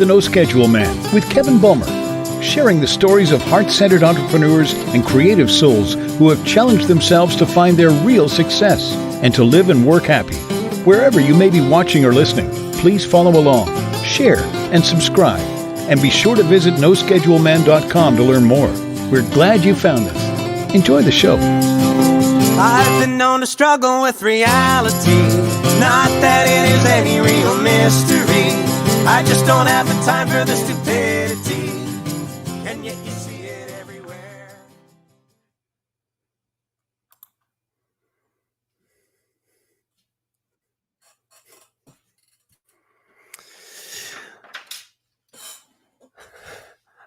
The No Schedule Man with Kevin Bulmer, sharing the stories of heart-centered entrepreneurs and creative souls who have challenged themselves to find their real success and to live and work happy. Wherever you may be watching or listening, please follow along, share, and subscribe. And be sure to visit noscheduleman.com to learn more. We're glad you found us. Enjoy the show. I've been known to struggle with reality. Not that it is any real mystery. I just don't have the time for the stupidity. And yet you see it everywhere.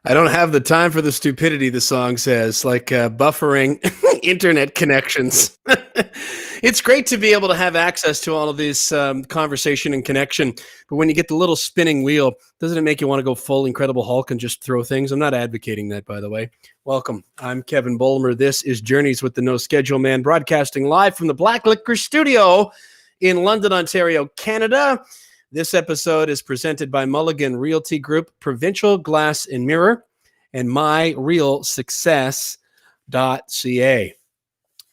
I don't have the time for the stupidity, the song says, like buffering internet connections. It's great to be able to have access to all of this conversation and connection. But when you get the little spinning wheel, doesn't it make you want to go full Incredible Hulk and just throw things? I'm not advocating that, by the way. Welcome. I'm Kevin Bulmer. This is Journeys with the No Schedule Man, broadcasting live from the Black Liquor Studio in London, Ontario, Canada. This episode is presented by Mulligan Realty Group, Provincial Glass and Mirror, and myrealsuccess.ca.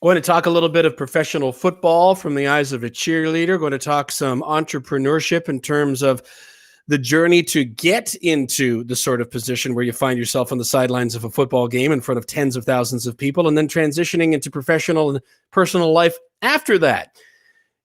Going to talk a little bit of professional football from the eyes of a cheerleader. Going to talk some entrepreneurship in terms of the journey to get into the sort of position where you find yourself on the sidelines of a football game in front of tens of thousands of people, and then transitioning into professional and personal life after that.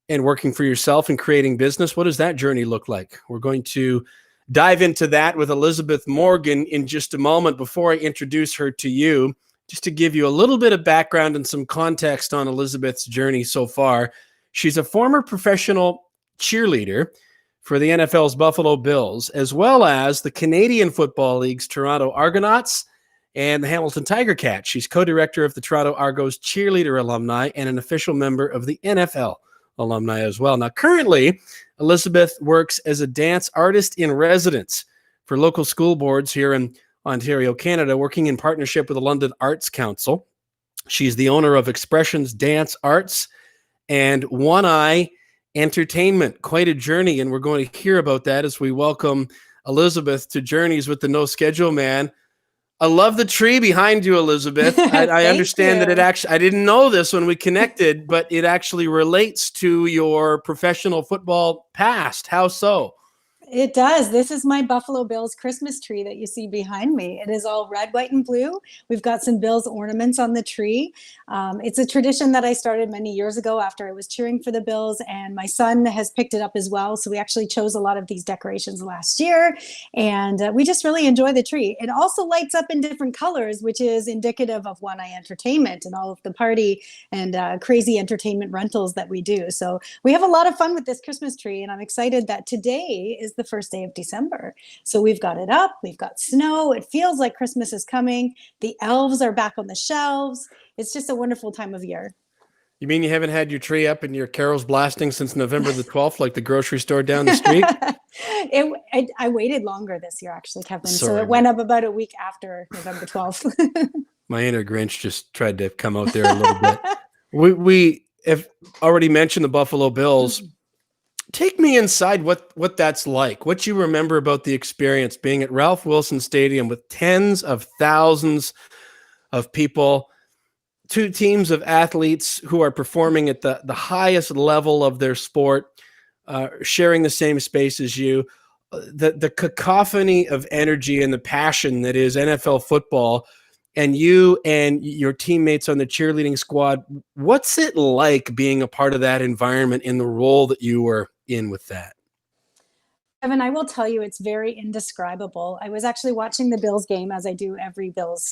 And working for yourself and creating business. What does that journey look like? We're going to dive into that with Elizabeth Morgan in just a moment. Before I introduce her to you, just to give you a little bit of background and some context on Elizabeth's journey so far. She's a former professional cheerleader for the NFL's Buffalo Bills, as well as the Canadian Football League's Toronto Argonauts and the Hamilton Tigercats. She's co-director of the Toronto Argos cheerleader alumni and an official member of the NFL alumni as well. Now, currently, Elizabeth works as a dance artist in residence for local school boards here in Ontario, Canada, working in partnership with the London Arts Council. She's the owner of Expressions Dance Arts and One Eye Entertainment. Quite a journey, and we're going to hear about that as we welcome Elizabeth to Journeys with the No Schedule Man. I love the tree behind you, Elizabeth. I understand that it actually, I didn't know this when we connected, but it actually relates to your professional football past. How so? It does. This is my Buffalo Bills Christmas tree that you see behind me. It is all red, white, and blue. We've got some Bills ornaments on the tree. It's a tradition that I started many years ago after I was cheering for the Bills, and my son has picked it up as well. So we actually chose a lot of these decorations last year, and we just really enjoy the tree. It also lights up in different colors, which is indicative of One Eye Entertainment and all of the party and crazy entertainment rentals that we do. So we have a lot of fun with this Christmas tree, and I'm excited that today is the first day of December. So we've got it up, we've got snow. It feels like Christmas is coming. The elves are back on the shelves. It's just a wonderful time of year. You mean you haven't had your tree up and your carols blasting since November the 12th, like the grocery store down the street? I waited longer this year, actually, Kevin. Sorry, so it went up about a week after November 12th. My inner Grinch just tried to come out there a little bit. We have already mentioned the Buffalo Bills. Take me inside what that's like, what you remember about the experience being at Ralph Wilson Stadium with tens of thousands of people, two teams of athletes who are performing at the highest level of their sport, sharing the same space as you, the cacophony of energy and the passion that is NFL football, and you and your teammates on the cheerleading squad. What's it like being a part of that environment in the role that you were in with that? Evan, I will tell you, it's very indescribable. I was actually watching the Bills game, as I do every Bills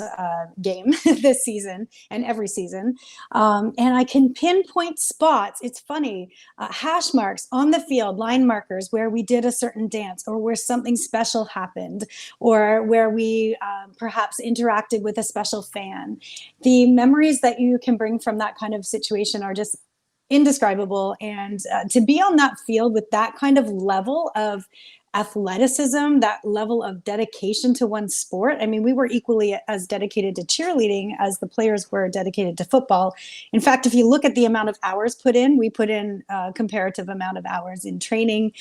game this season and every season. And I can pinpoint spots. It's funny, hash marks on the field, line markers where we did a certain dance or where something special happened or where we perhaps interacted with a special fan. The memories that you can bring from that kind of situation are just indescribable. And to be on that field with that kind of level of athleticism, that level of dedication to one sport. I mean, we were equally as dedicated to cheerleading as the players were dedicated to football. In fact, if you look at the amount of hours put in, we put in a comparative amount of hours in training,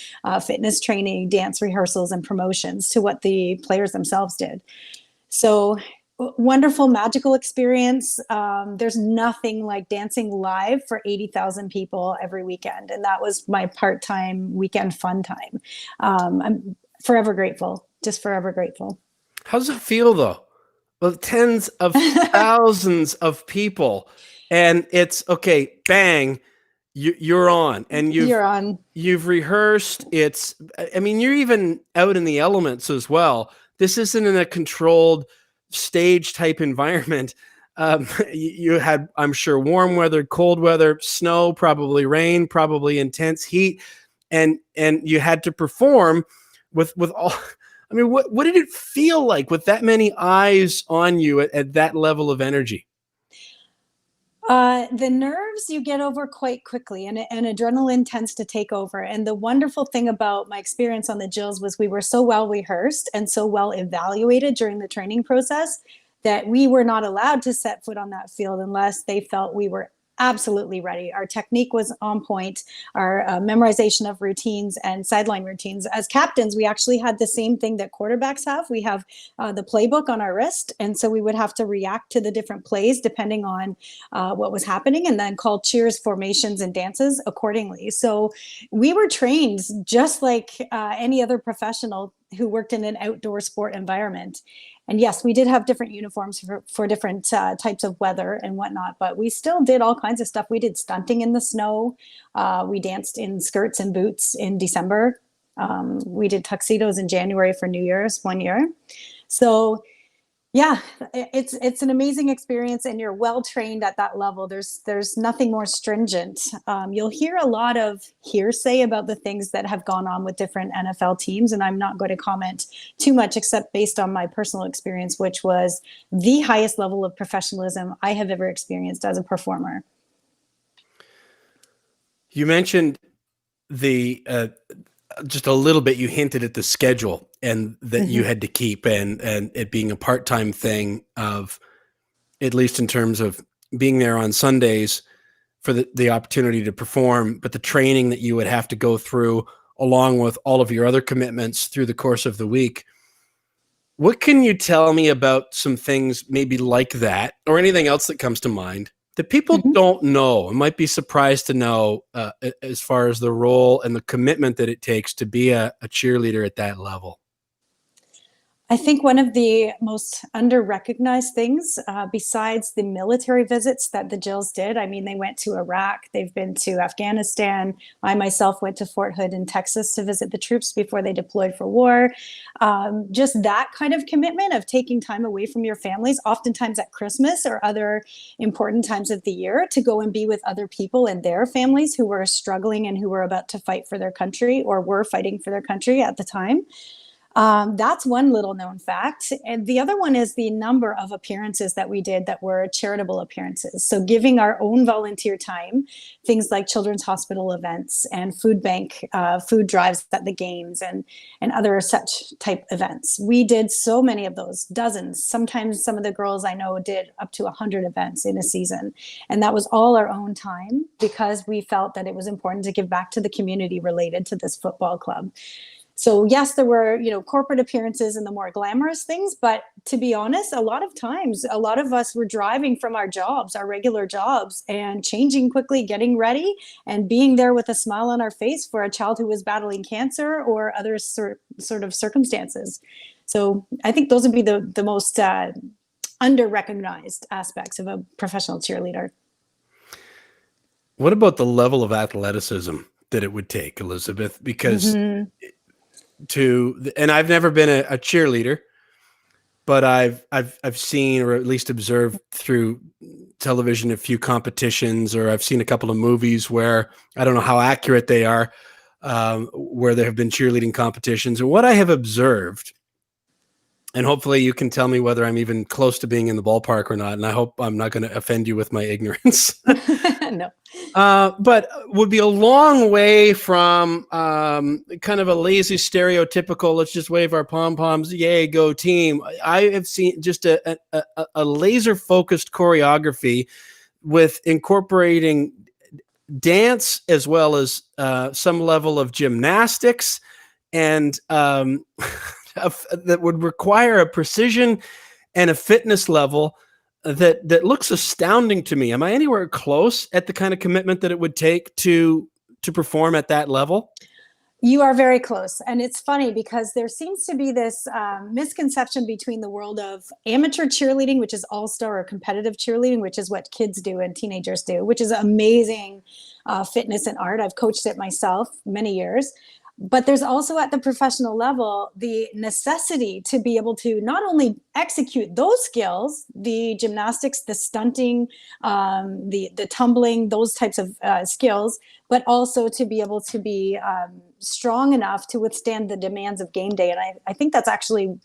fitness training, dance rehearsals, and promotions to what the players themselves did. So wonderful, magical experience. There's nothing like dancing live for 80,000 people every weekend. And that was my part-time weekend fun time. I'm forever grateful, just forever grateful. How does it feel though? Well, tens of thousands of people, and it's okay, bang, you're on, and you've rehearsed. I mean, you're even out in the elements as well. This isn't in a controlled stage type environment. You had, I'm sure, warm weather, cold weather, snow, probably rain, probably intense heat, and you had to perform with all. I mean, what did it feel like with that many eyes on you at that level of energy? The nerves you get over quite quickly, and adrenaline tends to take over. And the wonderful thing about my experience on the Jills was we were so well rehearsed and so well evaluated during the training process that we were not allowed to set foot on that field unless they felt we were absolutely ready. Our technique was on point, our memorization of routines and sideline routines. As captains, we actually had the same thing that quarterbacks have. We have the playbook on our wrist, and so we would have to react to the different plays depending on what was happening, and then call cheers, formations, and dances accordingly. So we were trained just like any other professional who worked in an outdoor sport environment. And yes, we did have different uniforms for different types of weather and whatnot, but we still did all kinds of stuff. We did stunting in the snow. We danced in skirts and boots in December. We did tuxedos in January for New Year's one year. So yeah, it's an amazing experience, and you're well trained at that level. There's nothing more stringent. You'll hear a lot of hearsay about the things that have gone on with different NFL teams, and I'm not going to comment too much except based on my personal experience, which was the highest level of professionalism I have ever experienced as a performer. You mentioned the just a little bit, you hinted at the schedule and that you had to keep, and it being a part-time thing, of at least in terms of being there on Sundays for the opportunity to perform, but the training that you would have to go through along with all of your other commitments through the course of the week. What can you tell me about some things maybe like that, or anything else that comes to mind that people don't know and might be surprised to know as far as the role and the commitment that it takes to be a cheerleader at that level? I think one of the most under-recognized things, besides the military visits that the Jills did, I mean, they went to Iraq, they've been to Afghanistan. I myself went to Fort Hood in Texas to visit the troops before they deployed for war. Just that kind of commitment of taking time away from your families, oftentimes at Christmas or other important times of the year, to go and be with other people and their families who were struggling and who were about to fight for their country or were fighting for their country at the time. That's one little known fact. And the other one is the number of appearances that we did that were charitable appearances. So giving our own volunteer time, things like children's hospital events and food bank, food drives at the games, and other such type events. We did so many of those, dozens. Sometimes some of the girls I know did up to 100 events in a season. And that was all our own time because we felt that it was important to give back to the community related to this football club. So yes, there were, corporate appearances and the more glamorous things, but to be honest, a lot of times, a lot of us were driving from our jobs, our regular jobs, and changing quickly, getting ready, and being there with a smile on our face for a child who was battling cancer or other sort of circumstances. So I think those would be the most under-recognized aspects of a professional cheerleader. What about the level of athleticism that it would take, Elizabeth? Because and I've never been a cheerleader, but I've seen, or at least observed through television, a few competitions, or I've seen a couple of movies where I don't know how accurate they are, where there have been cheerleading competitions. And what I have observed, and hopefully you can tell me whether I'm even close to being in the ballpark or not, and I hope I'm not going to offend you with my ignorance. No. But would be a long way from kind of a lazy stereotypical, let's just wave our pom-poms, yay, go team. I have seen just a laser-focused choreography with incorporating dance as well as some level of gymnastics, and that would require a precision and a fitness level that looks astounding to me. Am I anywhere close at the kind of commitment that it would take to perform at that level? You are very close. And it's funny because there seems to be this misconception between the world of amateur cheerleading, which is all-star, or competitive cheerleading, which is what kids do and teenagers do, which is amazing fitness and art. I've coached it myself many years. But there's also at the professional level, the necessity to be able to not only execute those skills, the gymnastics, the stunting, the tumbling, those types of skills, but also to be able to be strong enough to withstand the demands of game day. And I think that's actually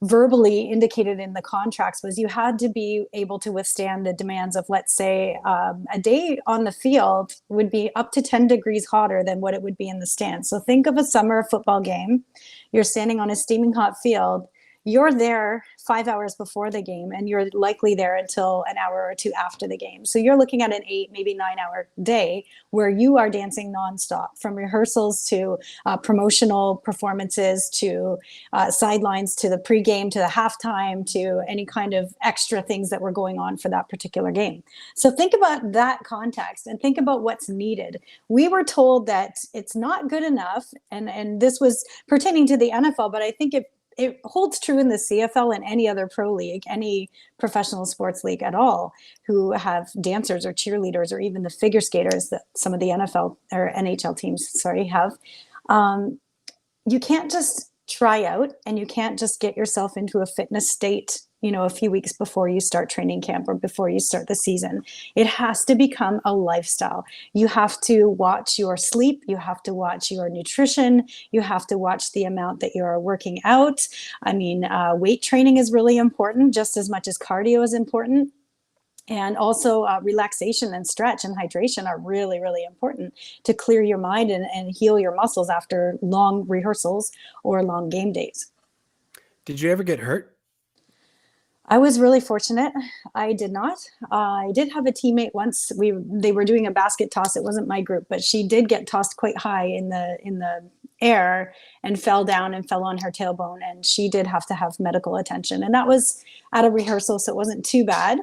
verbally indicated in the contracts, was you had to be able to withstand the demands of, let's say, a day on the field would be up to 10 degrees hotter than what it would be in the stands. So think of a summer football game. You're standing on a steaming hot field. You're there 5 hours before the game, and you're likely there until an hour or two after the game. So you're looking at an 8, maybe 9 hour day where you are dancing nonstop, from rehearsals to promotional performances to sidelines to the pregame to the halftime to any kind of extra things that were going on for that particular game. So think about that context and think about what's needed. We were told that it's not good enough, and this was pertaining to the NFL, but I think it holds true in the CFL and any other pro league, any professional sports league at all, who have dancers or cheerleaders or even the figure skaters that some of the NFL or NHL teams, have. You can't just try out, and you can't just get yourself into a fitness state, a few weeks before you start training camp or before you start the season. It has to become a lifestyle. You have to watch your sleep. You have to watch your nutrition. You have to watch the amount that you are working out. I mean, weight training is really important, just as much as cardio is important. And also relaxation and stretch and hydration are really, really important to clear your mind and heal your muscles after long rehearsals or long game days. Did you ever get hurt? I was really fortunate. I did not. I did have a teammate once. They were doing a basket toss. It wasn't my group, but she did get tossed quite high in the air and fell down and fell on her tailbone, and she did have to have medical attention. And that was at a rehearsal, so it wasn't too bad.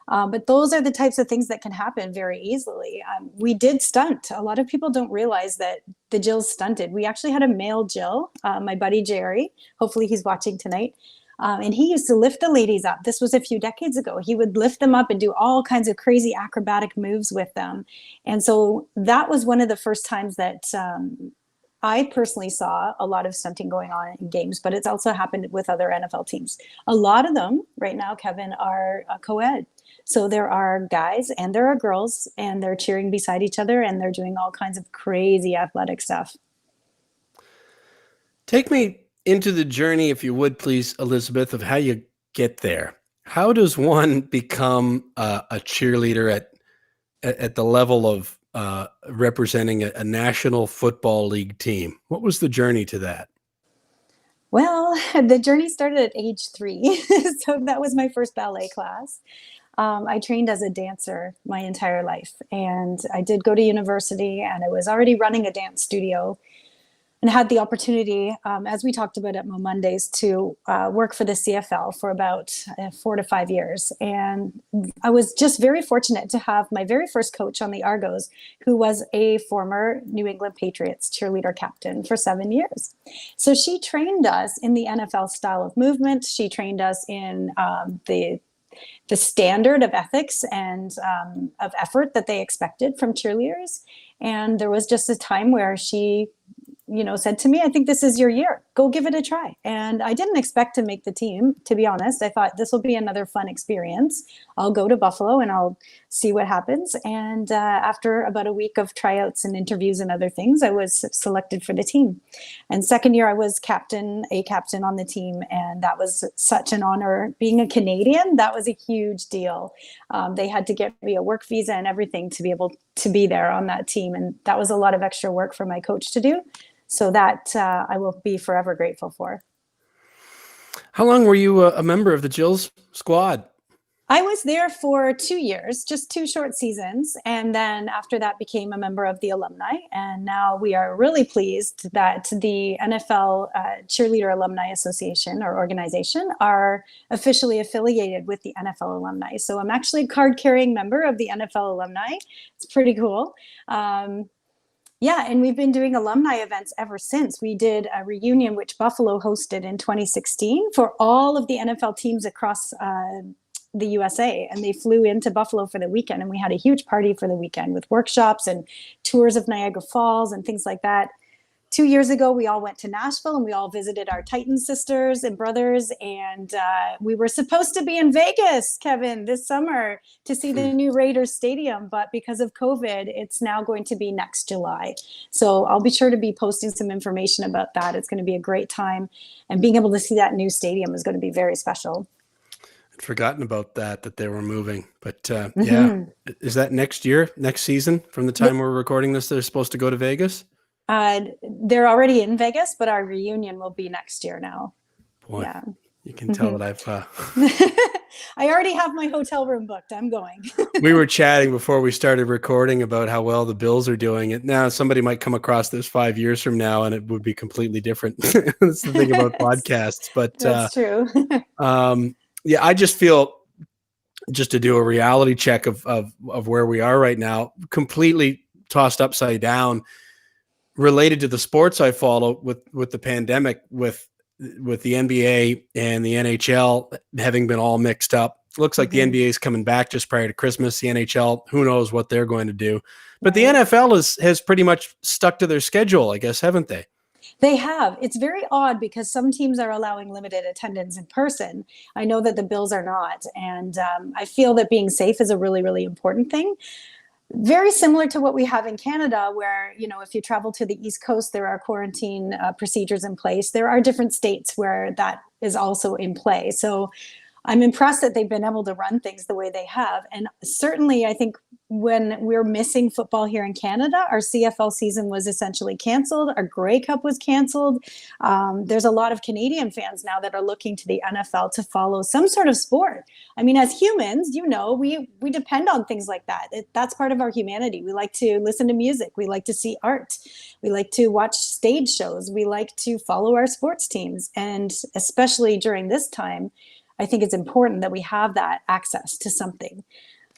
But those are the types of things that can happen very easily. We did stunt. A lot of people don't realize that the Jills stunted. We actually had a male Jill, my buddy Jerry. Hopefully he's watching tonight. And he used to lift the ladies up. This was a few decades ago. He would lift them up and do all kinds of crazy acrobatic moves with them. And so that was one of the first times that I personally saw a lot of stunting going on in games, but it's also happened with other NFL teams. A lot of them right now, Kevin, are co-ed. So there are guys and there are girls, and they're cheering beside each other, and they're doing all kinds of crazy athletic stuff. Take me into the journey, if you would, please, Elizabeth, of how you get there. How does one become a cheerleader at the level of representing a National Football League team? What was the journey to that? Well, the journey started at age 3. So that was my first ballet class. I trained as a dancer my entire life, and I did go to university, and I was already running a dance studio and had the opportunity, as we talked about at Mo Mondays, to work for the CFL for about 4 to 5 years. And I was just very fortunate to have my very first coach on the Argos, who was a former New England Patriots cheerleader captain for 7 years. So she trained us in the NFL style of movement. She trained us in the standard of ethics and of effort that they expected from cheerleaders. And there was just a time where she said to me, I think this is your year. Go give it a try. And I didn't expect to make the team, to be honest. I thought this will be another fun experience. I'll go to Buffalo and I'll see what happens. And after about a week of tryouts and interviews and other things, I was selected for the team. And second year, I was captain on the team. And that was such an honor. Being a Canadian, that was a huge deal. They had to get me a work visa and everything to be able to be there on that team. And that was a lot of extra work for my coach to do. So that I will be forever grateful for. How long were you a member of the Jills squad? I was there for 2 years, just 2 short seasons. And then after that became a member of the alumni. And now we are really pleased that the NFL Cheerleader Alumni Association or organization are officially affiliated with the NFL alumni. So I'm actually a card-carrying member of the NFL alumni. It's pretty cool. Yeah, and we've been doing alumni events ever since. We did a reunion, which Buffalo hosted in 2016 for all of the NFL teams across the USA. And they flew into Buffalo for the weekend. And we had a huge party for the weekend with workshops and tours of Niagara Falls and things like that. 2 years ago, we all went to Nashville and we all visited our Titan sisters and brothers. And we were supposed to be in Vegas, Kevin, this summer to see the new Raiders stadium. But because of COVID, it's now going to be next July. So I'll be sure to be posting some information about that. It's going to be a great time. And being able to see that new stadium is going to be very special. I'd forgotten about that they were moving. But yeah, is that next year, next season from the time we're recording this, they're supposed to go to Vegas? They're already in Vegas, but our reunion will be next year now. Boy, yeah. You can tell that I've... I already have my hotel room booked. I'm going. We were chatting before we started recording about how well the Bills are doing it. Now, somebody might come across this 5 years from now and it would be completely different. That's the thing about podcasts. But that's true. Yeah, I just feel, just to do a reality check of where we are right now, completely tossed upside down related to the sports I follow with the pandemic, with the NBA and the NHL having been all mixed up. Looks like the NBA is coming back just prior to Christmas. The NHL, who knows what they're going to do. But the NFL has pretty much stuck to their schedule, I guess, haven't they? They have. It's very odd because some teams are allowing limited attendance in person. I know that the Bills are not. And I feel that being safe is a really, really important thing. Very similar to what we have in Canada, where, if you travel to the East Coast, there are quarantine procedures in place. There are different states where that is also in play. So I'm impressed that they've been able to run things the way they have. And certainly, I think when we're missing football here in Canada, our CFL season was essentially canceled. Our Grey Cup was canceled. There's a lot of Canadian fans now that are looking to the NFL to follow some sort of sport. I mean, as humans, we depend on things like that. That's part of our humanity. We like to listen to music. We like to see art. We like to watch stage shows. We like to follow our sports teams. And especially during this time, I think it's important that we have that access to something.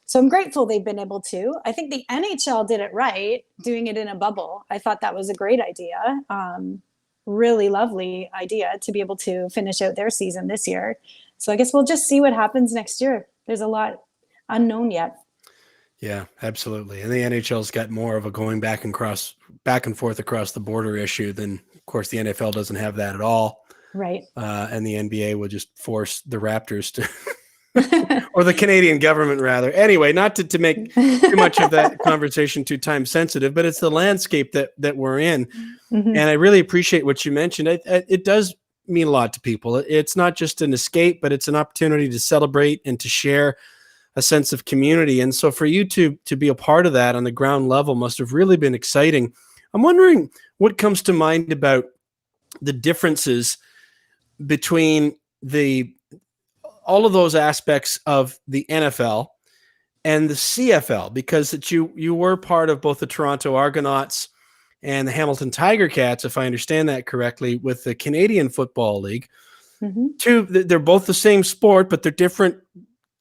So I'm grateful they've been able to. I think the NHL did it right, doing it in a bubble. I thought that was a great idea. Really lovely idea to be able to finish out their season this year. So I guess we'll just see what happens next year. There's a lot unknown yet. Yeah, absolutely. And the NHL's got more of a going back and forth across the border issue than, of course, the NFL doesn't have that at all. Right. And the NBA will just force the Raptors to, or the Canadian government rather. Anyway, not to make too much of that conversation too time sensitive, but it's the landscape that we're in. And I really appreciate what you mentioned. It does mean a lot to people. It's not just an escape, but it's an opportunity to celebrate and to share a sense of community. And so for you to be a part of that on the ground level must have really been exciting. I'm wondering what comes to mind about the differences between all of those aspects of the NFL and the CFL, because you were part of both the Toronto Argonauts and the Hamilton Tigercats, if I understand that correctly, with the Canadian Football League. They're both the same sport, but they're different.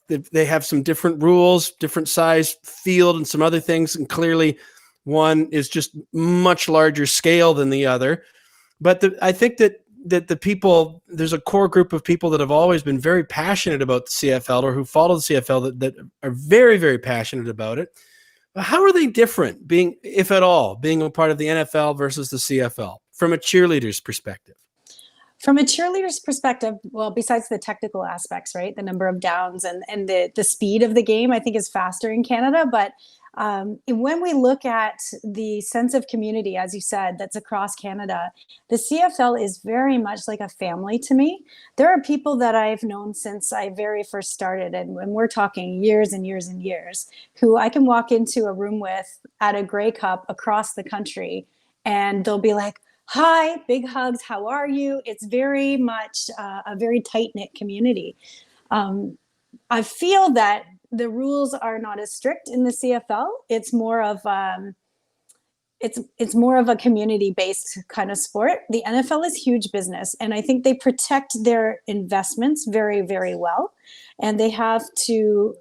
They have some different rules, different size field, and some other things. And clearly, one is just much larger scale than the other. But I think that the people, there's a core group of people that have always been very passionate about the CFL, or who follow the CFL, that are very, very passionate about it. But how are they different, if at all, being a part of the NFL versus the CFL? from a cheerleader's perspective? From a cheerleader's perspective, well, besides the technical aspects, right, the number of downs and the speed of the game, I think is faster in Canada. But when we look at the sense of community, as you said, that's across Canada, the CFL is very much like a family to me. There are people that I've known since I very first started, and when we're talking years and years and years, who I can walk into a room with at a Grey Cup across the country, and they'll be like, hi, big hugs, how are you? It's very much a very tight-knit community. I feel that the rules are not as strict in the CFL. It's more of it's more of a community-based kind of sport. The NFL is huge business, and I think they protect their investments very, very well. And they have to,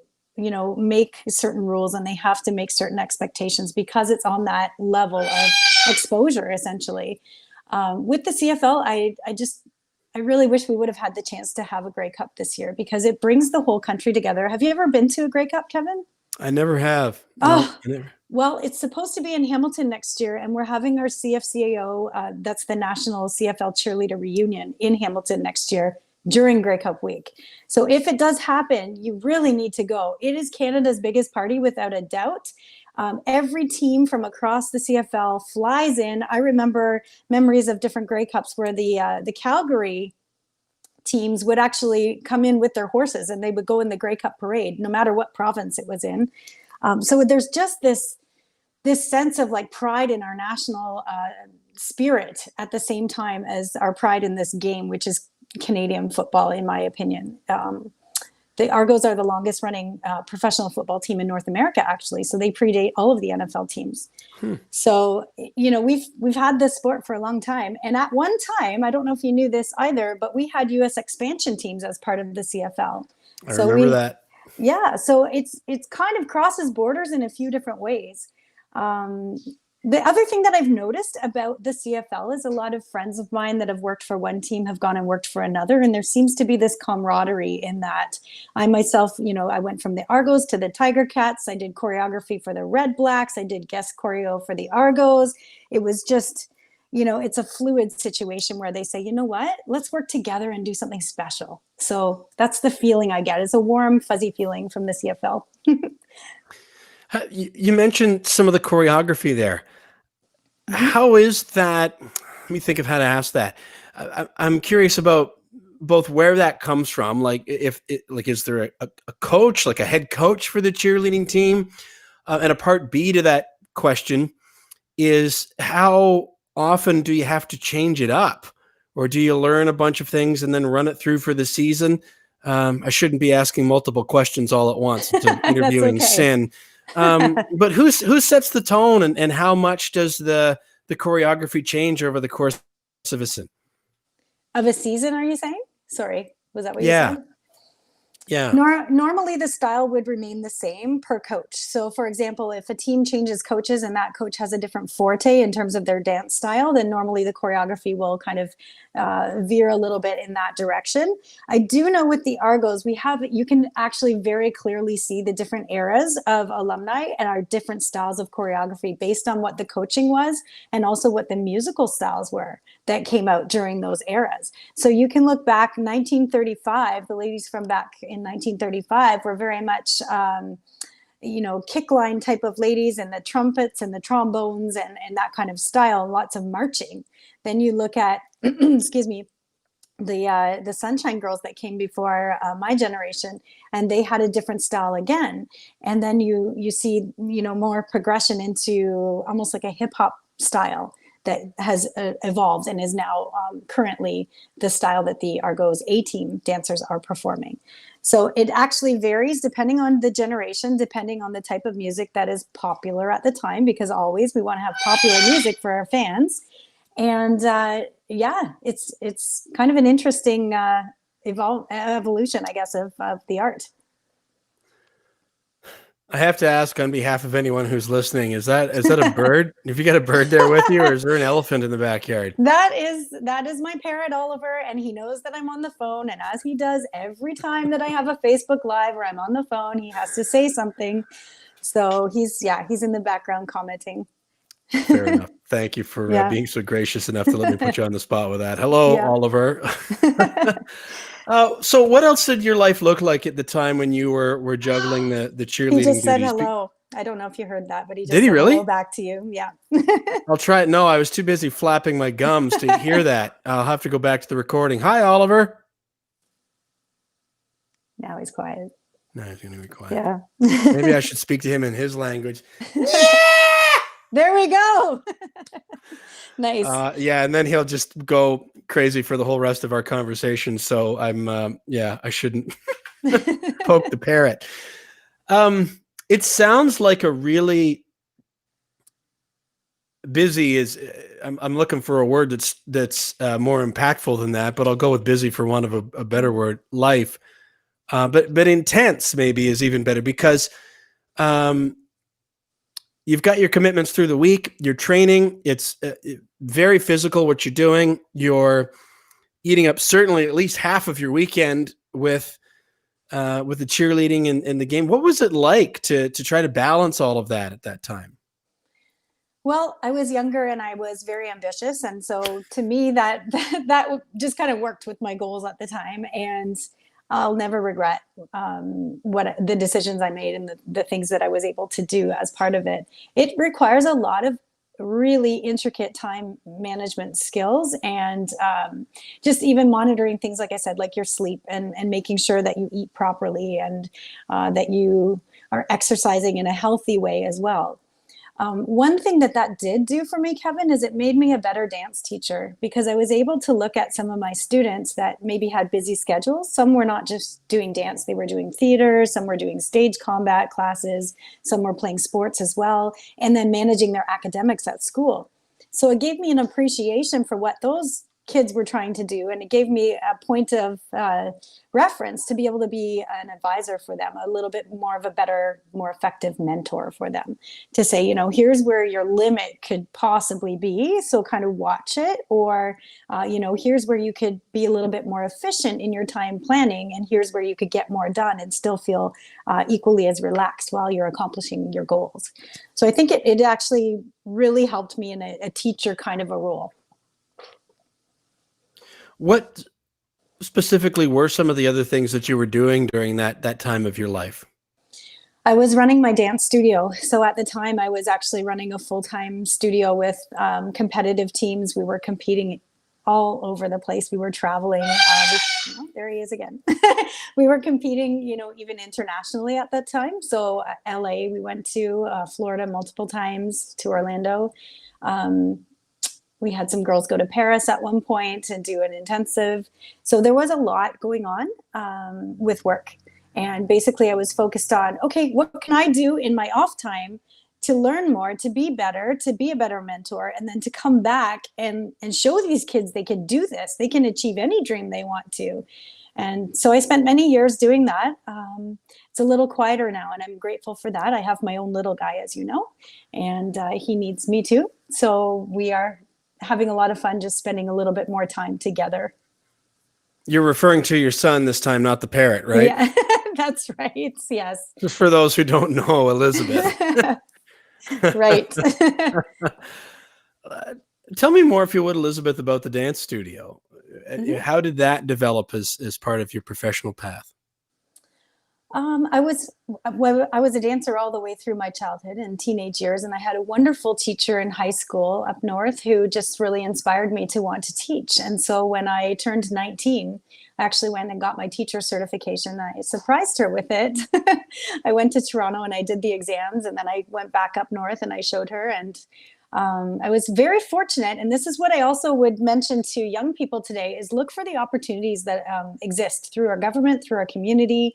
make certain rules, and they have to make certain expectations because it's on that level of exposure, essentially. With the CFL, I really wish we would have had the chance to have a Grey Cup this year because it brings the whole country together. Have you ever been to a Grey Cup, Kevin? I never have. Oh, No, well, it's supposed to be in Hamilton next year, and we're having our CFCAO, that's the National CFL Cheerleader Reunion, in Hamilton next year during Grey Cup week. So if it does happen, you really need to go. It is Canada's biggest party without a doubt. Every team from across the CFL flies in. I remember memories of different Grey Cups where the Calgary teams would actually come in with their horses, and they would go in the Grey Cup parade, no matter what province it was in. So there's just this sense of like pride in our national spirit at the same time as our pride in this game, which is Canadian football, in my opinion. The Argos are the longest running professional football team in North America, actually. So they predate all of the NFL teams. So, we've had this sport for a long time. And at one time, I don't know if you knew this either, but we had U.S. expansion teams as part of the CFL. I remember that. Yeah. So it's kind of crosses borders in a few different ways. The other thing that I've noticed about the CFL is a lot of friends of mine that have worked for one team have gone and worked for another. And there seems to be this camaraderie in that. I myself, I went from the Argos to the Tigercats. I did choreography for the Red Blacks. I did guest choreo for the Argos. It was just, it's a fluid situation where they say, you know what, let's work together and do something special. So that's the feeling I get. It's a warm, fuzzy feeling from the CFL. You mentioned some of the choreography there. How is that? Let me think of how to ask that. I'm curious about both where that comes from. Like, is there a coach, like a head coach for the cheerleading team? And a part B to that question is, how often do you have to change it up, or do you learn a bunch of things and then run it through for the season? I shouldn't be asking multiple questions all at once. It's an interviewing sin. But who sets the tone, and how much does the choreography change over the course of a season? Of a season, are you saying? Sorry, was that what you said? Yeah. Normally the style would remain the same per coach. So for example, if a team changes coaches and that coach has a different forte in terms of their dance style, then normally the choreography will kind of veer a little bit in that direction. I do know with the Argos, you can actually very clearly see the different eras of alumni and our different styles of choreography based on what the coaching was and also what the musical styles were that came out during those eras. So you can look back 1935, the ladies from back in 1935 were very much, kick line type of ladies, and the trumpets and the trombones and that kind of style, lots of marching. Then you look at, excuse me, the Sunshine Girls that came before my generation, and they had a different style again. And then you see, more progression into almost like a hip hop style that has evolved and is now currently the style that the Argos A-team dancers are performing. So it actually varies depending on the generation, depending on the type of music that is popular at the time, because always we want to have popular music for our fans. And it's kind of an interesting evolution, I guess, of the art. I have to ask on behalf of anyone who's listening, is that a bird? Have you got a bird there with you, or is there an elephant in the backyard? That is my parrot, Oliver, and he knows that I'm on the phone. And as he does every time that I have a Facebook Live or I'm on the phone, he has to say something. So he's in the background commenting. Fair enough. Thank you for Yeah. being so gracious enough to let me put you on the spot with that. Hello, Yeah. Oliver. So what else did your life look like at the time when you were juggling the He cheerleading just said duties? hello. I don't know if you heard that, but he Did just he said hello really? back to you. Yeah. I'll try it. No, I was too busy flapping my gums to hear that. I'll have to go back to the recording. Hi, Oliver. Now he's quiet. No, he's going to be quiet. Yeah. Maybe I should speak to him in his language. There we go. Nice. Yeah, and then he'll just go crazy for the whole rest of our conversation. So I shouldn't poke the parrot. It sounds like a really busy is. I'm looking for a word that's more impactful than that, but I'll go with busy for want of a better word. Life, but intense maybe is even better because you've got your commitments through the week. You're training. It's very physical what you're doing. You're eating up certainly at least half of your weekend with the cheerleading and the game. What was it like to try to balance all of that at that time? Well, I was younger and I was very ambitious, and so to me that just kind of worked with my goals at the time. And I'll never regret what the decisions I made and the things that I was able to do as part of it. It requires a lot of really intricate time management skills and just even monitoring things, like I said, like your sleep and making sure that you eat properly and that you are exercising in a healthy way as well. One thing that did do for me, Kevin, is it made me a better dance teacher because I was able to look at some of my students that maybe had busy schedules. Some were not just doing dance, they were doing theater, some were doing stage combat classes, some were playing sports as well, and then managing their academics at school. So it gave me an appreciation for what those kids were trying to do, and it gave me a point of reference to be able to be an advisor for them, a little bit more of a better, more effective mentor for them, to say, you know, here's where your limit could possibly be, so kind of watch it, or you know, here's where you could be a little bit more efficient in your time planning, and here's where you could get more done and still feel equally as relaxed while you're accomplishing your goals. So I think it actually really helped me in a teacher kind of a role. What specifically were some of the other things that you were doing during that time of your life? I was running my dance studio. So at the time, I was actually running a full-time studio with competitive teams. We were competing all over the place. We were traveling. Oh, there he is again. We were competing, you know, even internationally at that time. So LA, we went to Florida multiple times, to Orlando. We had some girls go to Paris at one point and do an intensive. So there was a lot going on with work. And basically I was focused on, okay, what can I do in my off time to learn more, to be better, to be a better mentor, and then to come back and show these kids they can do this. They can achieve any dream they want to. And so I spent many years doing that. It's a little quieter now, and I'm grateful for that. I have my own little guy, as you know, and he needs me too. So we are having a lot of fun just spending a little bit more time together. You're referring to your son this time, not the parrot, right? Yeah, that's right. Yes. Just for those who don't know, Elizabeth. Right. Tell me more, if you would, Elizabeth, about the dance studio. Mm-hmm. How did that develop as part of your professional path? I was a dancer all the way through my childhood and teenage years, and I had a wonderful teacher in high school up north who just really inspired me to want to teach. And so when I turned 19, I actually went and got my teacher certification. I surprised her with it. I went to Toronto and I did the exams, and then I went back up north and I showed her, and I was very fortunate. And this is what I also would mention to young people today, is look for the opportunities that exist through our government, through our community,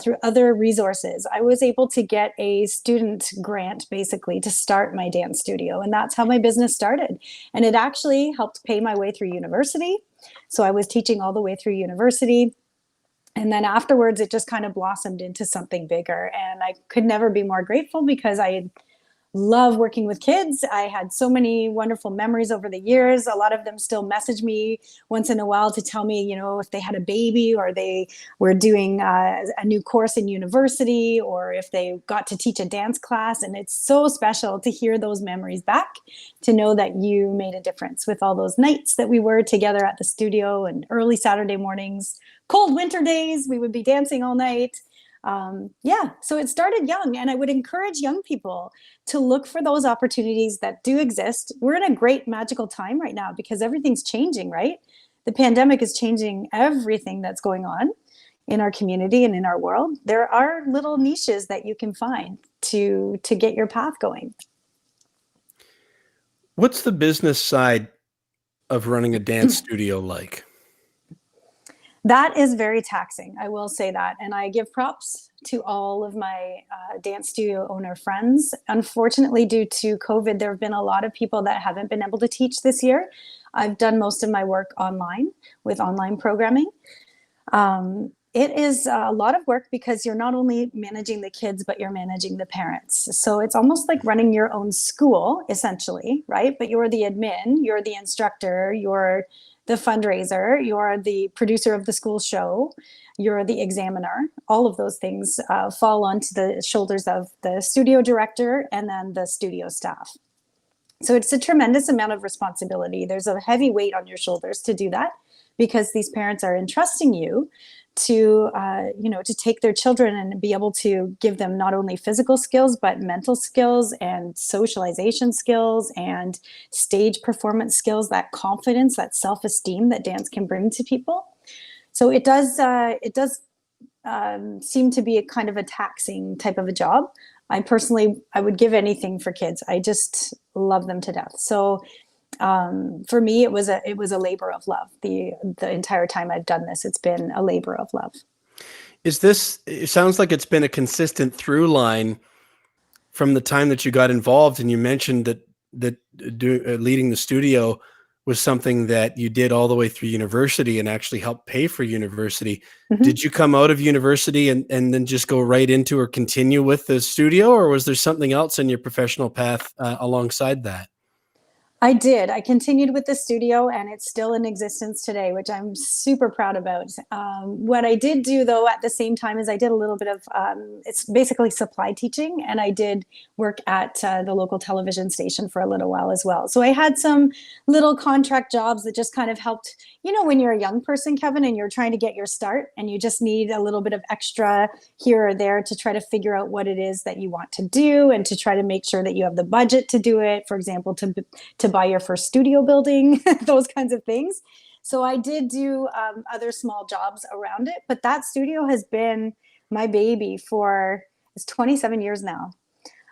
through other resources. I was able to get a student grant basically to start my dance studio. And that's how my business started. And it actually helped pay my way through university. So I was teaching all the way through university. And then afterwards, it just kind of blossomed into something bigger. And I could never be more grateful, because I had love working with kids. I had so many wonderful memories over the years. A lot of them still message me once in a while to tell me, if they had a baby, or they were doing a new course in university, or if they got to teach a dance class. And it's so special to hear those memories back, to know that you made a difference with all those nights that we were together at the studio, and early Saturday mornings, cold winter days, we would be dancing all night. So it started young, and I would encourage young people to look for those opportunities that do exist. We're in a great magical time right now because everything's changing, right? The pandemic is changing everything that's going on in our community and in our world. There are little niches that you can find to get your path going. What's the business side of running a dance studio like? That is very taxing. I will say that. And I give props to all of my dance studio owner friends. Unfortunately, due to COVID, there have been a lot of people that haven't been able to teach this year. I've done most of my work online with online programming. It is a lot of work because you're not only managing the kids, but you're managing the parents. So it's almost like running your own school, essentially, right? But you're the admin, you're the instructor, you're the fundraiser, you're the producer of the school show, you're the examiner. All of those things fall onto the shoulders of the studio director and then the studio staff. So it's a tremendous amount of responsibility. There's a heavy weight on your shoulders to do that, because these parents are entrusting you to take their children and be able to give them not only physical skills, but mental skills and socialization skills and stage performance skills, that confidence, that self-esteem that dance can bring to people. So it does seem to be a kind of a taxing type of a job. I would give anything for kids. I just love them to death. So for me, it was a labor of love. The entire time I've done this, it's been a labor of love. It sounds like it's been a consistent through line from the time that you got involved, and you mentioned that leading the studio was something that you did all the way through university and actually helped pay for university. Mm-hmm. Did you come out of university and then just go right into or continue with the studio, or was there something else in your professional path alongside that? I did. I continued with the studio, and it's still in existence today, which I'm super proud about. What I did do, though, at the same time, is I did a little bit of, it's basically supply teaching, and I did work at the local television station for a little while as well. So I had some little contract jobs that just kind of helped, when you're a young person, Kevin, and you're trying to get your start, and you just need a little bit of extra here or there to try to figure out what it is that you want to do, and to try to make sure that you have the budget to do it. For example, to buy your first studio building, those kinds of things. So I did do other small jobs around it, but that studio has been my baby it's 27 years now.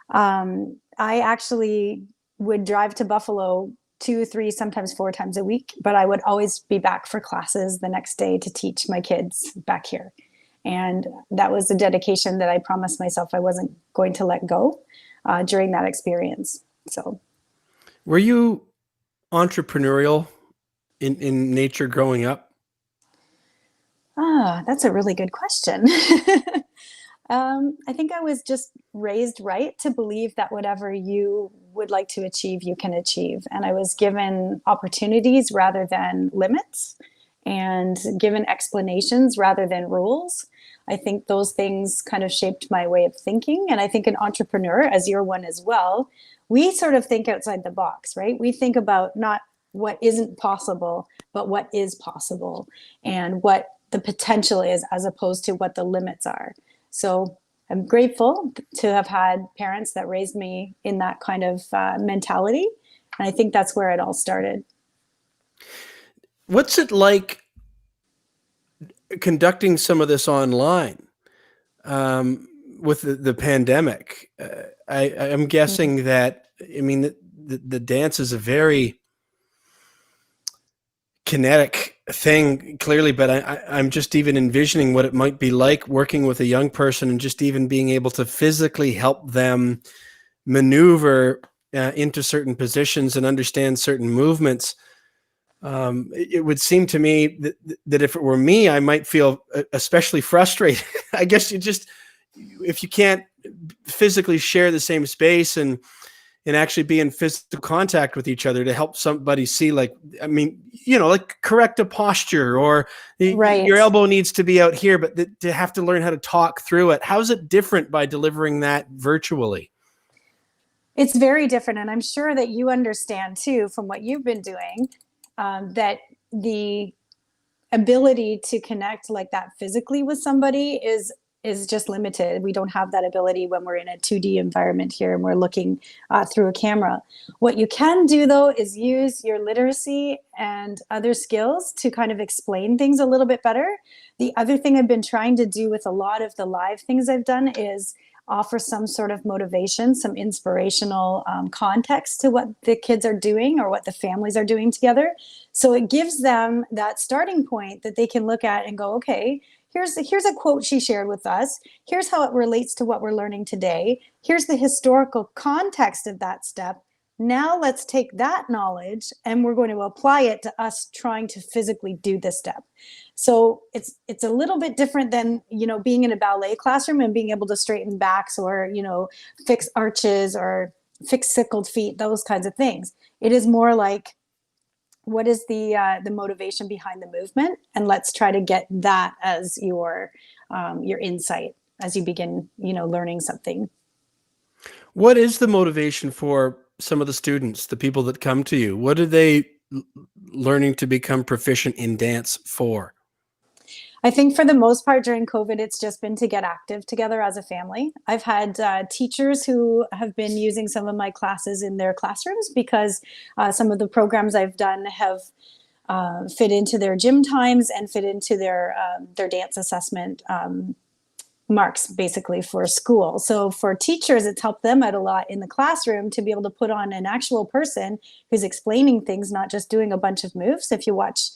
I actually would drive to Buffalo 2, 3, sometimes 4 times a week, but I would always be back for classes the next day to teach my kids back here. And that was a dedication that I promised myself I wasn't going to let go during that experience. So. Were you entrepreneurial in nature growing up? That's a really good question. I think I was just raised right to believe that whatever you would like to achieve, you can achieve. And I was given opportunities rather than limits, and given explanations rather than rules. I think those things kind of shaped my way of thinking. And I think an entrepreneur, as you're one as well, we sort of think outside the box, right? We think about not what isn't possible, but what is possible and what the potential is, as opposed to what the limits are. So I'm grateful to have had parents that raised me in that kind of mentality. And I think that's where it all started. What's it like conducting some of this online with the pandemic? I'm guessing that, the dance is a very kinetic thing, clearly, but I'm just even envisioning what it might be like working with a young person and just even being able to physically help them maneuver into certain positions and understand certain movements. It would seem to me that if it were me, I might feel especially frustrated. I guess if you can't physically share the same space and and actually be in physical contact with each other to help somebody see, like, I mean, you know, like correct a posture, or Right. your elbow needs to be out here, but to have to learn how to talk through it. How's it different by delivering that virtually? It's very different. And I'm sure that you understand too, from what you've been doing, that the ability to connect like that physically with somebody is just limited. We don't have that ability when we're in a 2D environment here and we're looking through a camera. What you can do though is use your literacy and other skills to kind of explain things a little bit better. The other thing I've been trying to do with a lot of the live things I've done is offer some sort of motivation, some inspirational context to what the kids are doing or what the families are doing together. So it gives them that starting point that they can look at and go, okay, here's a quote she shared with us. Here's how it relates to what we're learning today. Here's the historical context of that step. Now let's take that knowledge and we're going to apply it to us trying to physically do this step. So it's a little bit different than, you know, being in a ballet classroom and being able to straighten backs or, you know, fix arches or fix sickled feet, those kinds of things. It is more like, what is the motivation behind the movement, and let's try to get that as your insight as you begin, you know, learning something. What is the motivation for some of the students, the people that come to you? What are they learning to become proficient in dance for? I think for the most part during COVID, it's just been to get active together as a family. I've had teachers who have been using some of my classes in their classrooms because some of the programs I've done have fit into their gym times and fit into their dance assessment marks basically for school. So for teachers, it's helped them out a lot in the classroom to be able to put on an actual person who's explaining things, not just doing a bunch of moves. If you watch,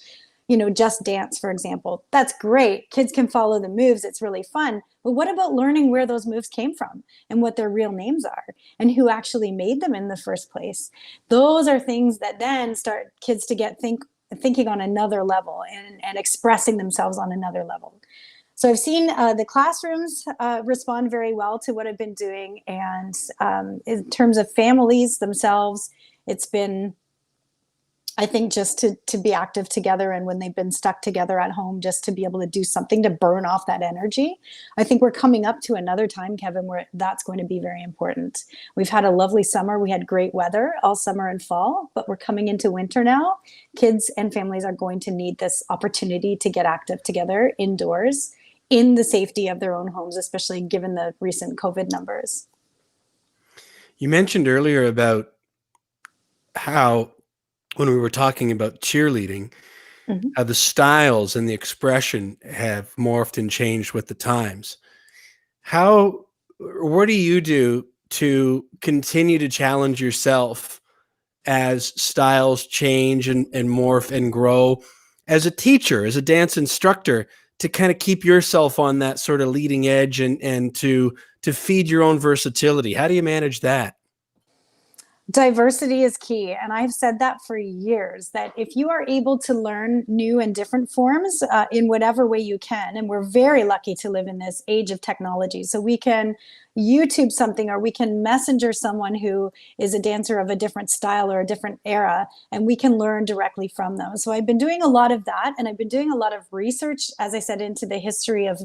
you know, Just Dance, for example, that's great. Kids can follow the moves. It's really fun. But what about learning where those moves came from and what their real names are and who actually made them in the first place? Those are things that then start kids to get thinking on another level and expressing themselves on another level. So I've seen the classrooms respond very well to what I've been doing. And in terms of families themselves, it's been, I think, just to be active together, and when they've been stuck together at home, just to be able to do something to burn off that energy. I think we're coming up to another time, Kevin, where that's going to be very important. We've had a lovely summer. We had great weather all summer and fall, but we're coming into winter now. Kids and families are going to need this opportunity to get active together indoors in the safety of their own homes, especially given the recent COVID numbers. You mentioned earlier about how, when we were talking about cheerleading, how the styles and the expression have morphed and changed with the times. What do you do to continue to challenge yourself as styles change and morph and grow as a teacher, as a dance instructor, to kind of keep yourself on that sort of leading edge and to feed your own versatility? How do you manage that? Diversity is key. And I've said that for years, that if you are able to learn new and different forms in whatever way you can, and we're very lucky to live in this age of technology, so we can YouTube something or we can messenger someone who is a dancer of a different style or a different era, and we can learn directly from them. So I've been doing a lot of that, and I've been doing a lot of research, as I said, into the history of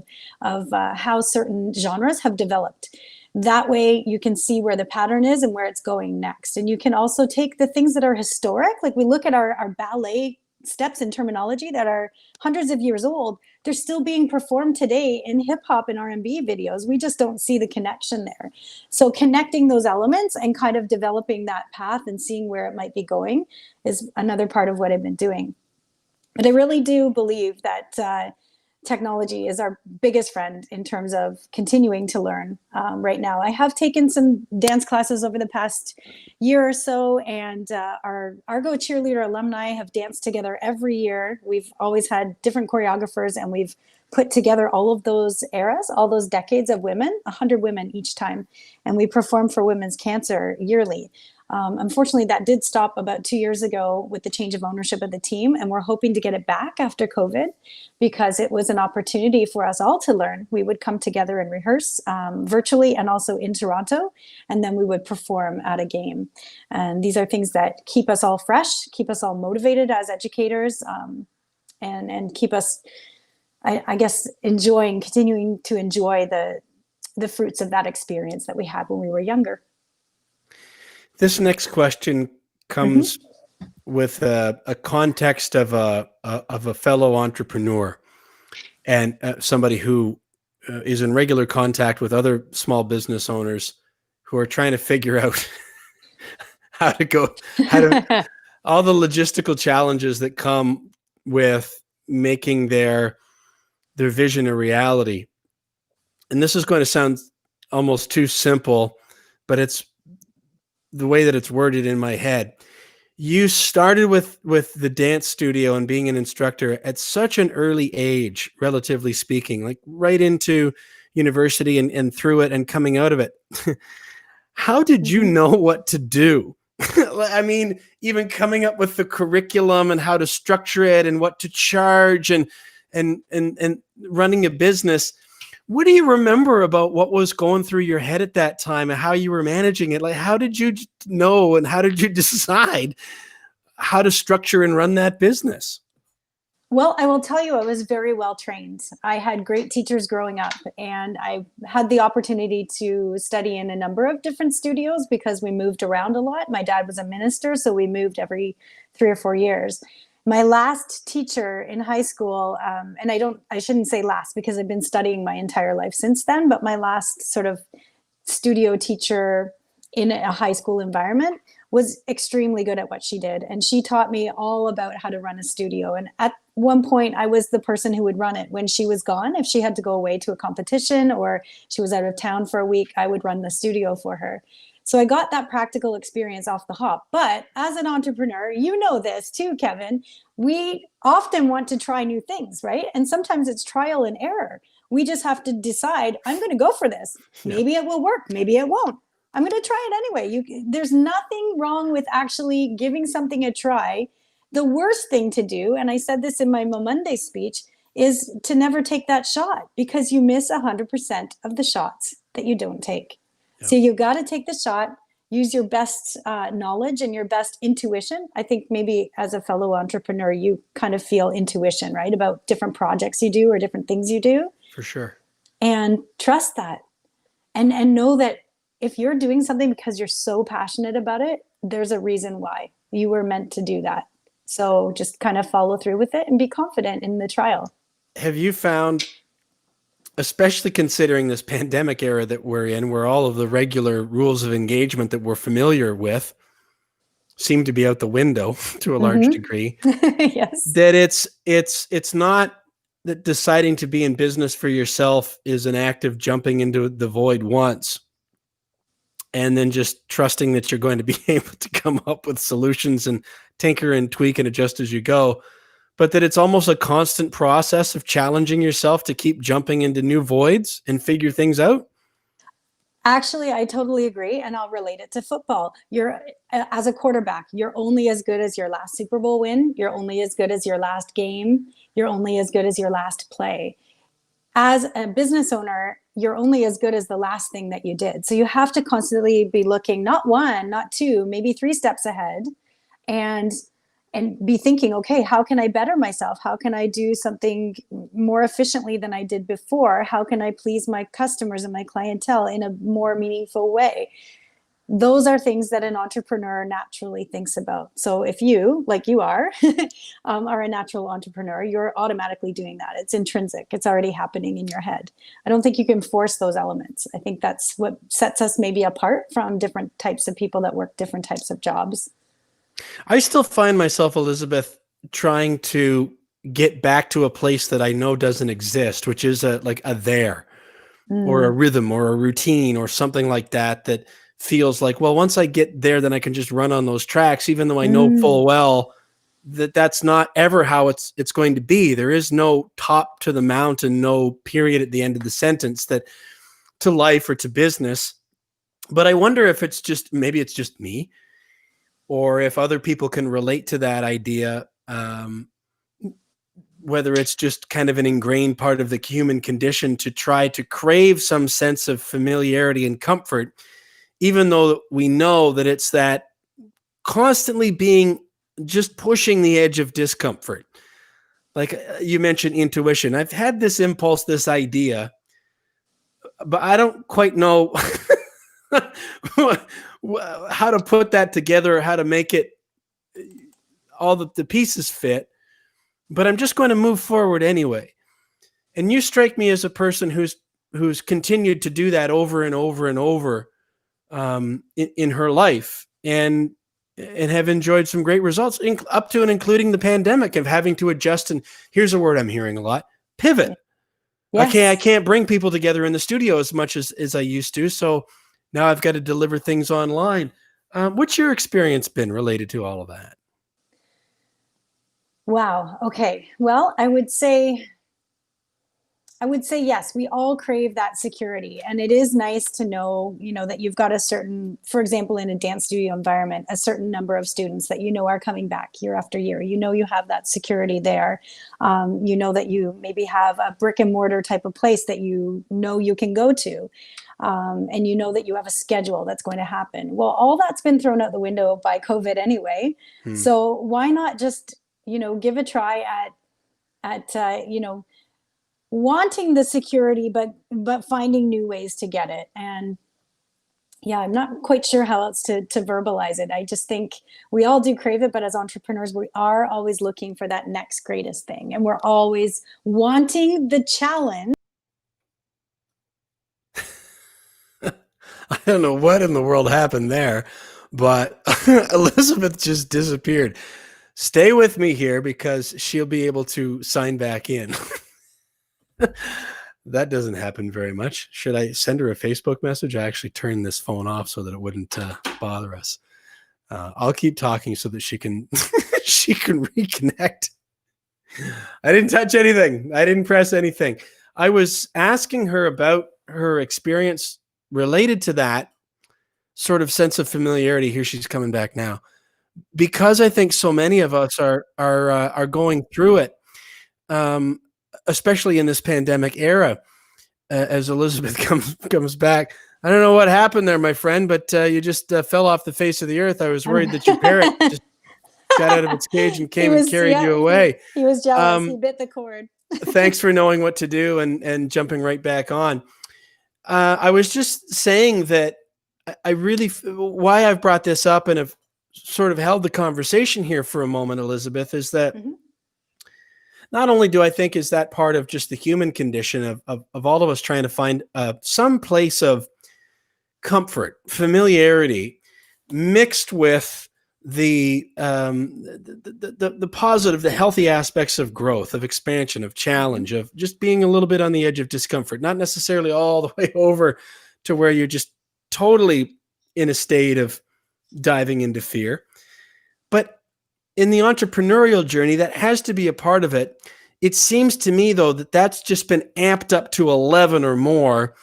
how certain genres have developed. That way you can see where the pattern is and where it's going next. And you can also take the things that are historic, like we look at our ballet steps and terminology that are hundreds of years old. They're still being performed today in hip hop and R&B videos. We just don't see the connection there. So connecting those elements and kind of developing that path and seeing where it might be going is another part of what I've been doing. But I really do believe that technology is our biggest friend in terms of continuing to learn right now. I have taken some dance classes over the past year or so, and our Argo Cheerleader alumni have danced together every year. We've always had different choreographers, and we've put together all of those eras, all those decades of women, 100 women each time. And we perform for women's cancer yearly. Unfortunately, that did stop about 2 years ago with the change of ownership of the team, and we're hoping to get it back after COVID because it was an opportunity for us all to learn. We would come together and rehearse virtually and also in Toronto, and then we would perform at a game. And these are things that keep us all fresh, keep us all motivated as educators, and keep us, I guess, continuing to enjoy the fruits of that experience that we had when we were younger. This next question comes with a context of a fellow entrepreneur and somebody who is in regular contact with other small business owners who are trying to figure out how to all the logistical challenges that come with making their vision a reality. And this is going to sound almost too simple, but it's the way that it's worded in my head. You started with the dance studio and being an instructor at such an early age, relatively speaking, like right into university and through it and coming out of it. How did you know what to do? I mean, even coming up with the curriculum and how to structure it and what to charge and running a business. What do you remember about what was going through your head at that time and how you were managing it? Like, how did you know and how did you decide how to structure and run that business? Well, I will tell you, I was very well trained. I had great teachers growing up, and I had the opportunity to study in a number of different studios because we moved around a lot. My dad was a minister, so we moved every 3 or 4 years. My last teacher in high school, and I shouldn't say last because I've been studying my entire life since then, but my last sort of studio teacher in a high school environment was extremely good at what she did. And she taught me all about how to run a studio. And at one point, I was the person who would run it when she was gone. If she had to go away to a competition or she was out of town for a week, I would run the studio for her. So I got that practical experience off the hop. But as an entrepreneur, you know this too, Kevin, we often want to try new things, right? And sometimes it's trial and error. We just have to decide, I'm going to go for this. Maybe it will work. Maybe it won't. I'm going to try it anyway. There's nothing wrong with actually giving something a try. The worst thing to do, and I said this in my Monday speech, is to never take that shot because you miss 100% of the shots that you don't take. So you've got to take the shot, use your best knowledge and your best intuition. I think maybe as a fellow entrepreneur, you kind of feel intuition, right? About different projects you do or different things you do. For sure. And trust that. And know that if you're doing something because you're so passionate about it, there's a reason why you were meant to do that. So just kind of follow through with it and be confident in the trial. Have you found, especially considering this pandemic era that we're in, where all of the regular rules of engagement that we're familiar with seem to be out the window to a large degree, yes, that it's not that deciding to be in business for yourself is an act of jumping into the void once and then just trusting that you're going to be able to come up with solutions and tinker and tweak and adjust as you go, but that it's almost a constant process of challenging yourself to keep jumping into new voids and figure things out? Actually, I totally agree. And I'll relate it to football. As a quarterback, you're only as good as your last Super Bowl win. You're only as good as your last game. You're only as good as your last play. As a business owner, you're only as good as the last thing that you did. So you have to constantly be looking, not one, not two, maybe 3 steps ahead, and be thinking, okay, how can I better myself? How can I do something more efficiently than I did before? How can I please my customers and my clientele in a more meaningful way? Those are things that an entrepreneur naturally thinks about. So if you, like you are a natural entrepreneur, you're automatically doing that. It's intrinsic. It's already happening in your head. I don't think you can force those elements. I think that's what sets us maybe apart from different types of people that work different types of jobs. I still find myself, Elizabeth, trying to get back to a place that I know doesn't exist, which is a there or a rhythm or a routine or something like that, that feels like, well, once I get there, then I can just run on those tracks, even though I know full well that that's not ever how it's going to be. There is no top to the mountain, no period at the end of the sentence that to life or to business. But I wonder if maybe it's just me. or if other people can relate to that idea, whether it's just kind of an ingrained part of the human condition to try to crave some sense of familiarity and comfort, even though we know that it's that constantly being just pushing the edge of discomfort. Like you mentioned intuition. I've had this impulse, this idea, but I don't quite know how to put that together, or how to make it all the pieces fit. But I'm just going to move forward anyway. And you strike me as a person who's continued to do that over and over and over in her life, and have enjoyed some great results, up to and including the pandemic, of having to adjust. And here's a word I'm hearing a lot: pivot. Yes. I can't bring people together in the studio as much as I used to. So now I've got to deliver things online. What's your experience been related to all of that? Wow. Okay. Well, I would say yes, we all crave that security. And it is nice to know, that you've got a certain, for example, in a dance studio environment, a certain number of students that are coming back year after year. You have that security there. That you maybe have a brick and mortar type of place that you can go to. And that you have a schedule that's going to happen. Well, all that's been thrown out the window by COVID anyway. So why not just, give a try at wanting the security, but finding new ways to get it. And yeah, I'm not quite sure how else to verbalize it. I just think we all do crave it, but as entrepreneurs, we are always looking for that next greatest thing. And we're always wanting the challenge. I don't know what in the world happened there, but Elizabeth just disappeared. Stay with me here because she'll be able to sign back in. That doesn't happen very much. Should I send her a Facebook message? I actually turned this phone off so that it wouldn't bother us. I'll keep talking so that she can she can reconnect. I didn't touch anything. I didn't press anything. I was asking her about her experience related to that sort of sense of familiarity. Here she's coming back now, because I think so many of us are going through it. Especially in this pandemic era, as Elizabeth comes back. I don't know what happened there, my friend, but you just fell off the face of the earth. I was worried that your parrot just got out of its cage and came and carried you away. He was jealous. He bit the cord. Thanks for knowing what to do and jumping right back on. I was just saying that I really, why I've brought this up and have sort of held the conversation here for a moment, Elizabeth, is that not only do I think is that part of just the human condition of all of us trying to find some place of comfort, familiarity, mixed with the positive, the healthy aspects of growth, of expansion, of challenge, of just being a little bit on the edge of discomfort, not necessarily all the way over to where you're just totally in a state of diving into fear. But in the entrepreneurial journey, that has to be a part of it. It seems to me, though, that that's just been amped up to 11 or more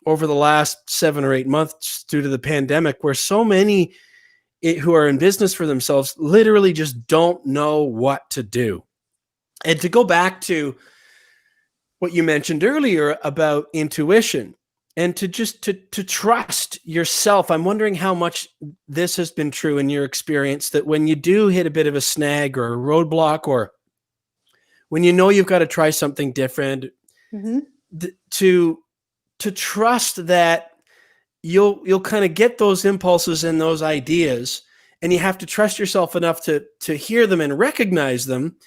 over the last 7 or 8 months due to the pandemic, where so many who are in business for themselves literally just don't know what to do. And to go back to what you mentioned earlier about intuition and to just to trust yourself, I'm wondering how much this has been true in your experience, that when you do hit a bit of a snag or a roadblock, or when you know you've got to try something different, to trust that you'll kind of get those impulses and those ideas, and you have to trust yourself enough to hear them and recognize them,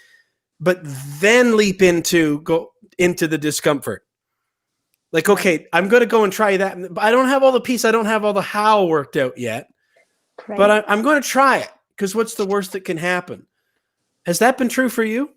but then go into the discomfort. Like, okay, I'm going to go and try that, but I don't have all the piece. I don't have all the how worked out yet, but I'm going to try it, because what's the worst that can happen? Has that been true for you?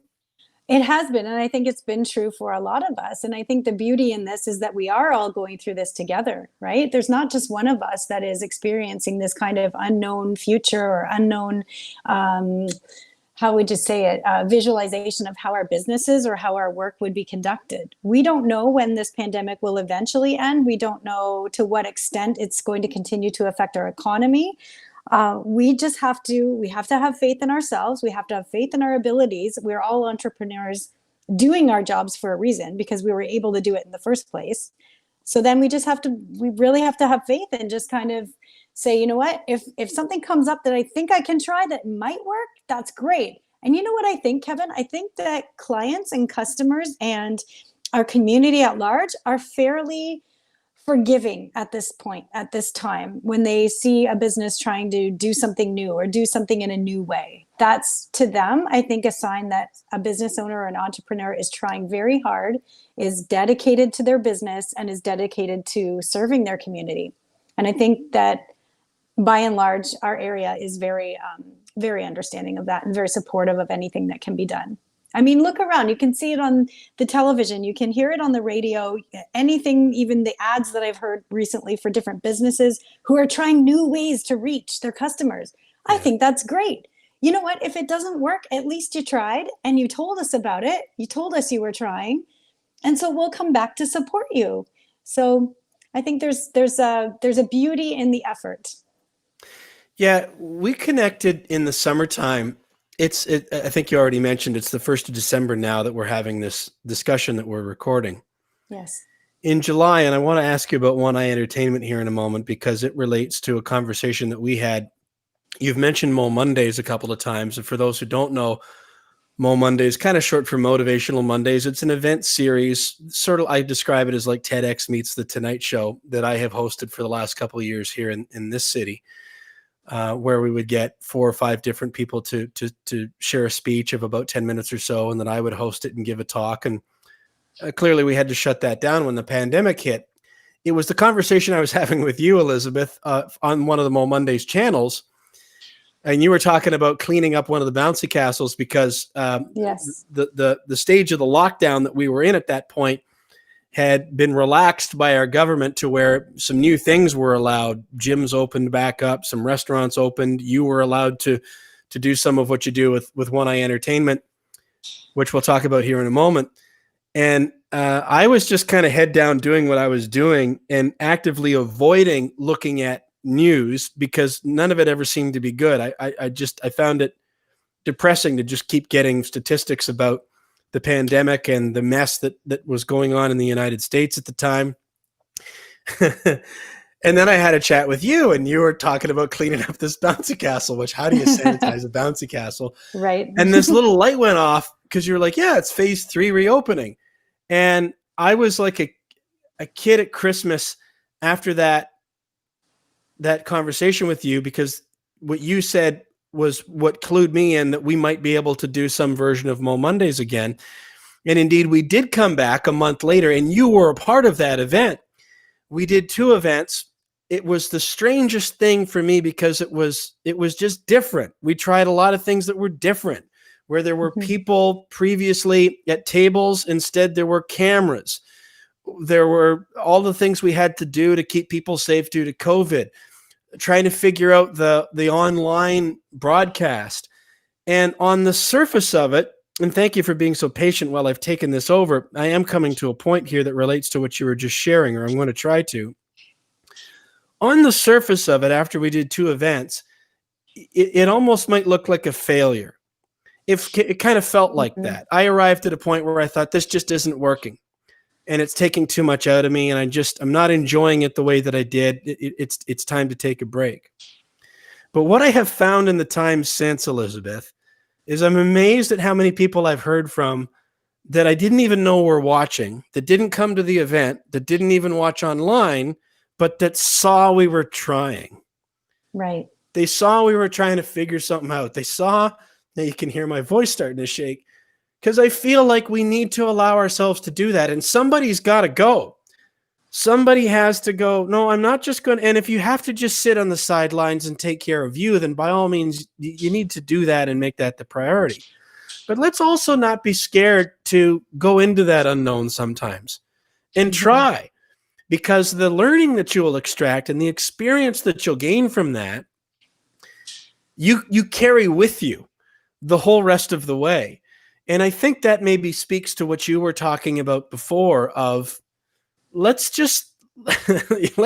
It has been. And I think it's been true for a lot of us. And I think the beauty in this is that we are all going through this together, right? There's not just one of us that is experiencing this kind of unknown future or unknown, how would you say it, visualization of how our businesses or how our work would be conducted. We don't know when this pandemic will eventually end. We don't know to what extent it's going to continue to affect our economy. We just have to have faith in ourselves. We have to have faith in our abilities. We're all entrepreneurs doing our jobs for a reason, because we were able to do it in the first place. So then we really have to have faith and just kind of say, you know what, if something comes up that I think I can try that might work, that's great. And you know what I think, Kevin? I think that clients and customers and our community at large are fairly forgiving at this point, at this time, when they see a business trying to do something new or do something in a new way. That's, to them, I think, a sign that a business owner or an entrepreneur is trying very hard, is dedicated to their business, and is dedicated to serving their community. And I think that, by and large, our area is very, very understanding of that and very supportive of anything that can be done. I mean, look around. You can see it on the television. You can hear it on the radio. Anything, even the ads that I've heard recently for different businesses who are trying new ways to reach their customers. I think that's great. You know what? If it doesn't work, at least you tried and you told us about it. You told us you were trying. And so we'll come back to support you. So I think there's a beauty in the effort. Yeah, we connected in the summertime. I think you already mentioned it's the 1st of December now that we're having this discussion that we're recording. Yes. In July, and I want to ask you about One Eye Entertainment here in a moment, because it relates to a conversation that we had. You've mentioned Mo Mondays a couple of times. And for those who don't know, Mo Mondays, kind of short for Motivational Mondays. It's an event series. Sort of, I describe it as like TEDx meets The Tonight Show, that I have hosted for the last couple of years here in this city. Where we would get 4 or 5 different people to share a speech of about 10 minutes or so, and then I would host it and give a talk. And clearly we had to shut that down when the pandemic hit. It was the conversation I was having with you, Elizabeth, on one of the Mo Mondays channels, and you were talking about cleaning up one of the bouncy castles because yes, the stage of the lockdown that we were in at that point had been relaxed by our government to where some new things were allowed. Gyms opened back up, some restaurants opened. You were allowed to do some of what you do with One Eye Entertainment, which we'll talk about here in a moment. And I was just kind of head down doing what I was doing and actively avoiding looking at news because none of it ever seemed to be good. I found it depressing to just keep getting statistics about the pandemic and the mess that was going on in the United States at the time. And then I had a chat with you, and you were talking about cleaning up this bouncy castle, which, how do you sanitize a bouncy castle? Right. And this little light went off because you're like, yeah, it's phase 3 reopening. And I was like a kid at Christmas after that conversation with you, because what you said was what clued me in that we might be able to do some version of Mo Mondays again. And indeed, we did come back a month later, and you were a part of that event. We did 2 events. It was the strangest thing for me because it was just different. We tried a lot of things that were different, where there were people previously at tables. Instead, there were cameras. There were all the things we had to do to keep people safe due to COVID, trying to figure out the online broadcast. And on the surface of it, and thank you for being so patient while I've taken this over, I am coming to a point here that relates to what you were just sharing, or I'm going to try to. On the surface of it, after we did 2 events, it almost might look like a failure. It kind of felt like that. I arrived at a point where I thought, this just isn't working. And it's taking too much out of me, and I'm not enjoying it the way that I did. It's time to take a break. But what I have found in the time since, Elizabeth, is I'm amazed at how many people I've heard from that I didn't even know were watching, that didn't come to the event, that didn't even watch online, but that saw we were trying. Right. They saw we were trying to figure something out. They saw, now you can hear my voice starting to shake, because I feel like we need to allow ourselves to do that. And somebody's got to go. Somebody has to go, no, I'm not just going to. And if you have to just sit on the sidelines and take care of you, then by all means, you need to do that and make that the priority. But let's also not be scared to go into that unknown sometimes and try, because the learning that you will extract and the experience that you'll gain from that, you carry with you the whole rest of the way. And I think that maybe speaks to what you were talking about before of let's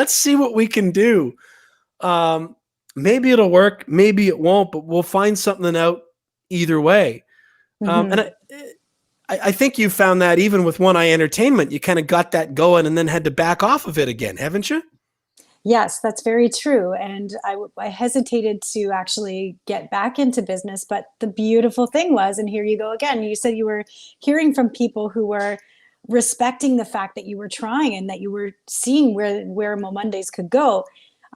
see what we can do. maybe it'll work, maybe it won't, but we'll find something out either way. Mhm. And I think you found that even with One Eye Entertainment, you kind of got that going and then had to back off of it again, haven't you? Yes, that's very true. And I hesitated to actually get back into business. But the beautiful thing was, and here you go again, you said you were hearing from people who were respecting the fact that you were trying and that you were seeing where Mo Mondays could go.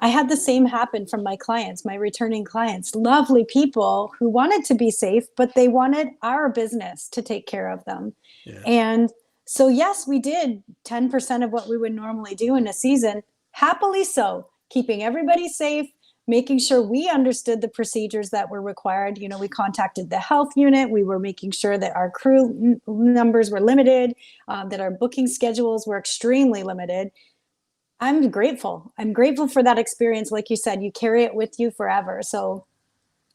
I had the same happen from my clients, my returning clients, lovely people who wanted to be safe, but they wanted our business to take care of them. Yeah. And so, yes, we did 10% of what we would normally do in a season, happily so, keeping everybody safe, making sure we understood the procedures that were required. You know, we contacted the health unit. We were making sure that our crew numbers were limited, that our booking schedules were extremely limited. I'm grateful. I'm grateful for that experience. Like you said, you carry it with you forever. So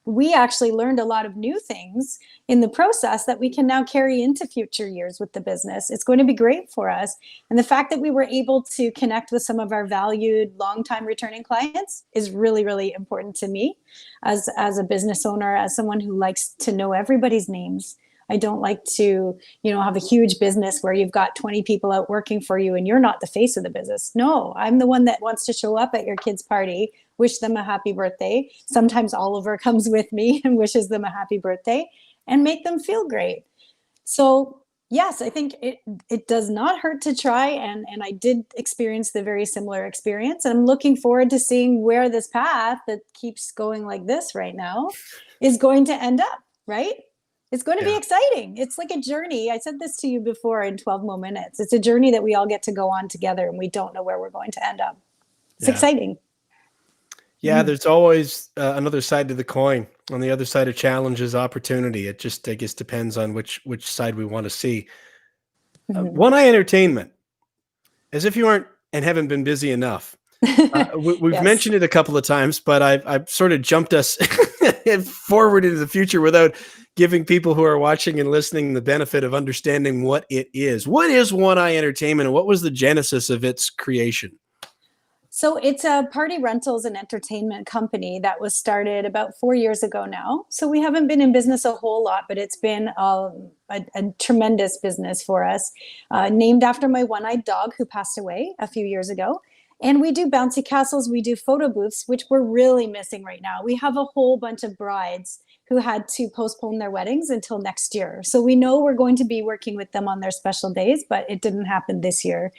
we actually learned a lot of new things in the process that we can now carry into future years with the business. It's going to be great for us. And the fact that we were able to connect with some of our valued longtime returning clients is really, really important to me as a business owner, as someone who likes to know everybody's names. I don't like to, have a huge business where you've got 20 people out working for you and you're not the face of the business. No, I'm the one that wants to show up at your kid's party, wish them a happy birthday. Sometimes Oliver comes with me and wishes them a happy birthday and make them feel great. So yes, I think it does not hurt to try. And I did experience the very similar experience. And I'm looking forward to seeing where this path that keeps going like this right now is going to end up, right? It's going to be Yeah. exciting. It's like a journey. I said this to you before in 12 more minutes. It's a journey that we all get to go on together and we don't know where we're going to end up. It's Yeah. exciting. Yeah, there's always another side to the coin. On the other side of challenge is opportunity. It just, I guess, depends on which side we want to see. Mhm. One Eye Entertainment, as if you aren't and haven't been busy enough. We've Yes. mentioned it a couple of times, but I've sort of jumped us forward into the future without giving people who are watching and listening the benefit of understanding what it is. What is One Eye Entertainment and what was the genesis of its creation? So it's a party rentals and entertainment company that was started about 4 years ago now. So we haven't been in business a whole lot, but it's been a tremendous business for us. Named after my one-eyed dog who passed away a few years ago. And we do bouncy castles, we do photo booths, which we're really missing right now. We have a whole bunch of brides who had to postpone their weddings until next year. So we know we're going to be working with them on their special days, but it didn't happen this year.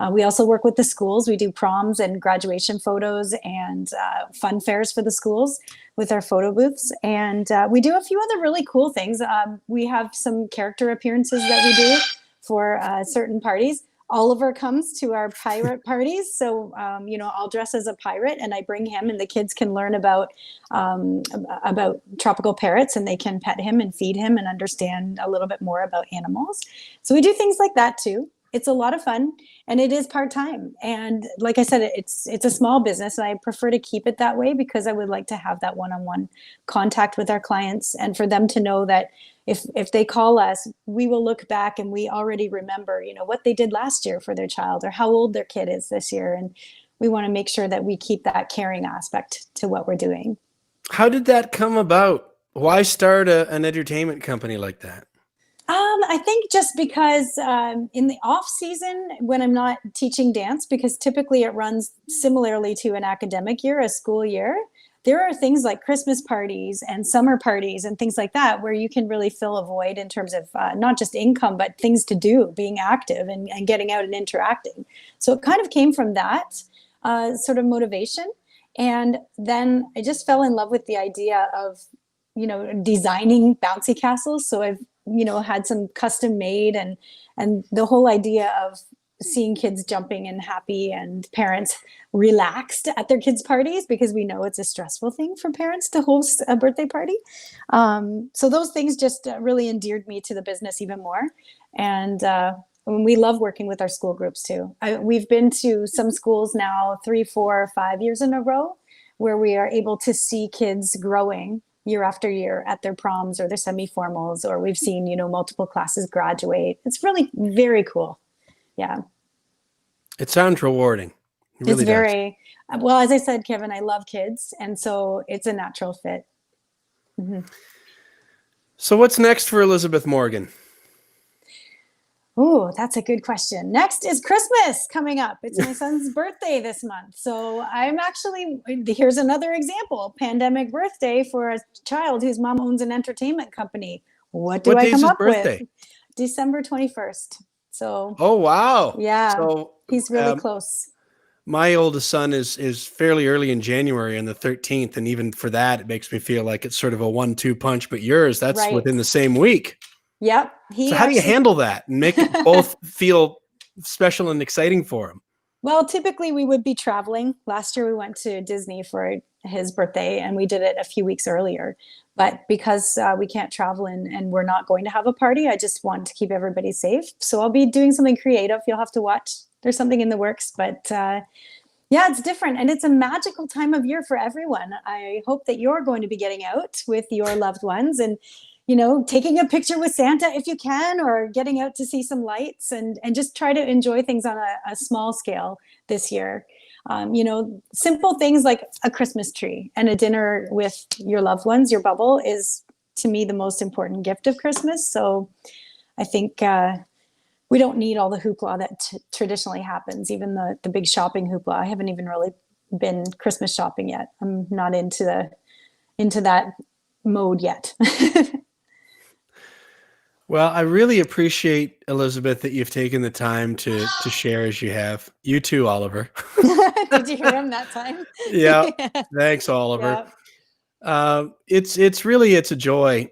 We also work with the schools. We do proms and graduation photos and fun fairs for the schools with our photo booths. And we do a few other really cool things. We have some character appearances that we do for certain parties. Oliver comes to our pirate parties. So, I'll dress as a pirate and I bring him and the kids can learn about tropical parrots and they can pet him and feed him and understand a little bit more about animals. So we do things like that too. It's a lot of fun and it is part-time. And like I said, it's a small business and I prefer to keep it that way because I would like to have that one-on-one contact with our clients and for them to know that if they call us, we will look back and we already remember, what they did last year for their child or how old their kid is this year. And we want to make sure that we keep that caring aspect to what we're doing. How did that come about? Why start an entertainment company like that? I think just because in the off season, when I'm not teaching dance, because typically it runs similarly to an academic year, a school year, there are things like Christmas parties and summer parties and things like that where you can really fill a void in terms of not just income, but things to do, being active and getting out and interacting. So it kind of came from that sort of motivation. And then I just fell in love with the idea of, designing bouncy castles. So I've, had some custom made and the whole idea of seeing kids jumping and happy and parents relaxed at their kids' parties because we know it's a stressful thing for parents to host a birthday party. So those things just really endeared me to the business even more. And we love working with our school groups too. We've been to some schools now 3, 4, 5 years in a row where we are able to see kids growing year after year at their proms or their semi-formals, or we've seen, multiple classes graduate. It's really very cool. Yeah. It sounds rewarding. It really It's does. very, well, as I said, Kevin, I love kids. And so it's a natural fit. Mhm. So what's next for Elizabeth Morgan? Oh, that's a good question. Next is Christmas coming up. It's my son's birthday this month. So I'm actually, here's another example, pandemic birthday for a child whose mom owns an entertainment company. What do What I day's come his up with? birthday? December 21st. So Oh, wow. yeah, So he's really close. my oldest son is fairly early in January on the 13th. And even for that, it makes me feel like it's sort of a 1-2 punch, but yours, that's Right. within the same week. Yep. So He how do you actually, handle that and make it both feel special and exciting for him? well, typically we would be traveling. Last year we went to Disney for his birthday and we did it a few weeks earlier. But because we can't travel and we're not going to have a party, I just want to keep everybody safe. So I'll be doing something creative. You'll have to watch. There's something in the works, but yeah, it's different. And it's a magical time of year for everyone. I hope that you're going to be getting out with your loved ones and, you know, taking a picture with Santa if you can, or getting out to see some lights and just try to enjoy things on a small scale this year. You know, simple things like a Christmas tree and a dinner with your loved ones, your bubble, is to me the most important gift of Christmas. So I think we don't need all the hoopla that traditionally happens, even the big shopping hoopla. I haven't even really been Christmas shopping yet. I'm not into that mode yet. Well, I really appreciate, Elizabeth, that you've taken the time to share as you have. You too, Oliver. Did you hear him that time? Yeah. Thanks, Oliver. It's a joy,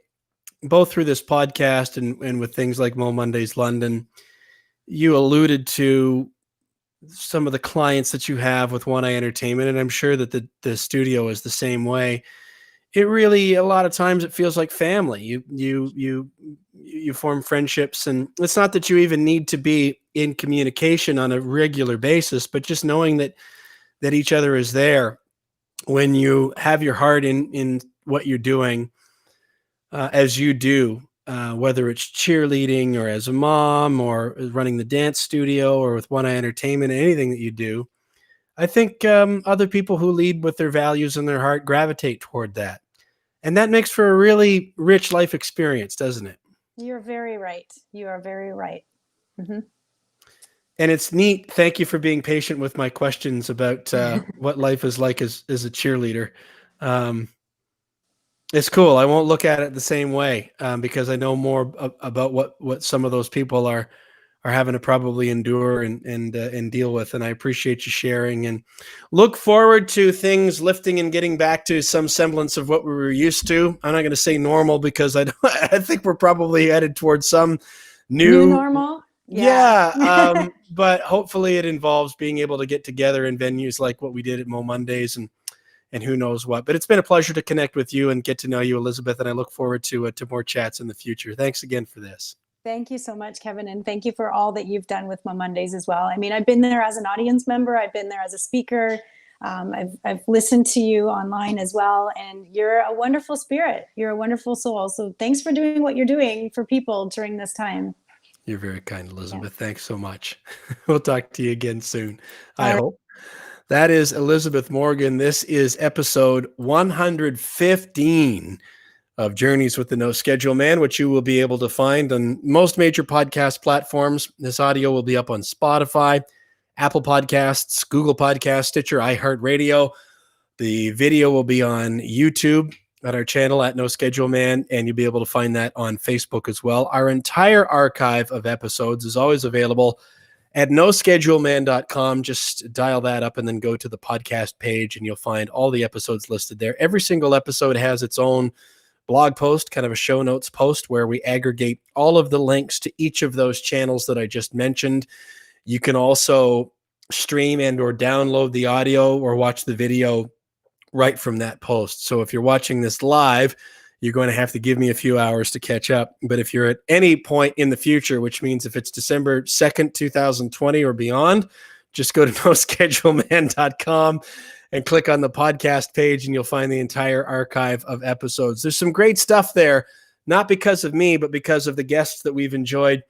both through this podcast and with things like Mo Mondays London. You alluded to some of the clients that you have with One Eye Entertainment, and I'm sure that the studio is the same way. It really, a lot of times it feels like family. You form friendships, and it's not that you even need to be in communication on a regular basis, but just knowing that each other is there when you have your heart in what you're doing, as you do, whether it's cheerleading or as a mom or running the dance studio or with One Eye Entertainment, anything that you do. I think other people who lead with their values and their heart gravitate toward that. And that makes for a really rich life experience, doesn't it? You're very right. You are very right. Mm-hmm. And it's neat. Thank you for being patient with my questions about what life is like as a cheerleader. It's cool. I won't look at it the same way because I know more about what some of those people are having to probably endure and deal with. And I appreciate you sharing and look forward to things lifting and getting back to some semblance of what we were used to. I'm not going to say normal because I think we're probably headed towards some new normal. Yeah. But hopefully it involves being able to get together in venues like what we did at Mo Mondays and who knows what. But it's been a pleasure to connect with you and get to know you, Elizabeth. And I look forward to more chats in the future. Thanks again for this. Thank you so much, Kevin. And thank you for all that you've done with Mo Mondays as well. I mean, I've been there as an audience member. I've been there as a speaker. I've listened to you online as well. And you're a wonderful spirit. You're a wonderful soul. So thanks for doing what you're doing for people during this time. You're very kind, Elizabeth. Yeah. Thanks so much. We'll talk to you again soon. I hope. That is Elizabeth Morgan. This is episode 115 of Journeys with the No Schedule Man, which you will be able to find on most major podcast platforms. This audio will be up on Spotify, Apple Podcasts, Google Podcasts, Stitcher, iHeartRadio. The video will be on YouTube at our channel at No Schedule Man, and you'll be able to find that on Facebook as well. Our entire archive of episodes is always available at noscheduleman.com. Just dial that up and then go to the podcast page, and you'll find all the episodes listed there. Every single episode has its own blog post, kind of a show notes post, where we aggregate all of the links to each of those channels that I just mentioned. You can also stream and or download the audio or watch the video right from that post. So if you're watching this live, you're going to have to give me a few hours to catch up. But if you're at any point in the future, which means if it's December 2nd, 2020 or beyond, just go to noscheduleman.com and click on the podcast page, and you'll find the entire archive of episodes. There's some great stuff there, not because of me, but because of the guests that we've enjoyed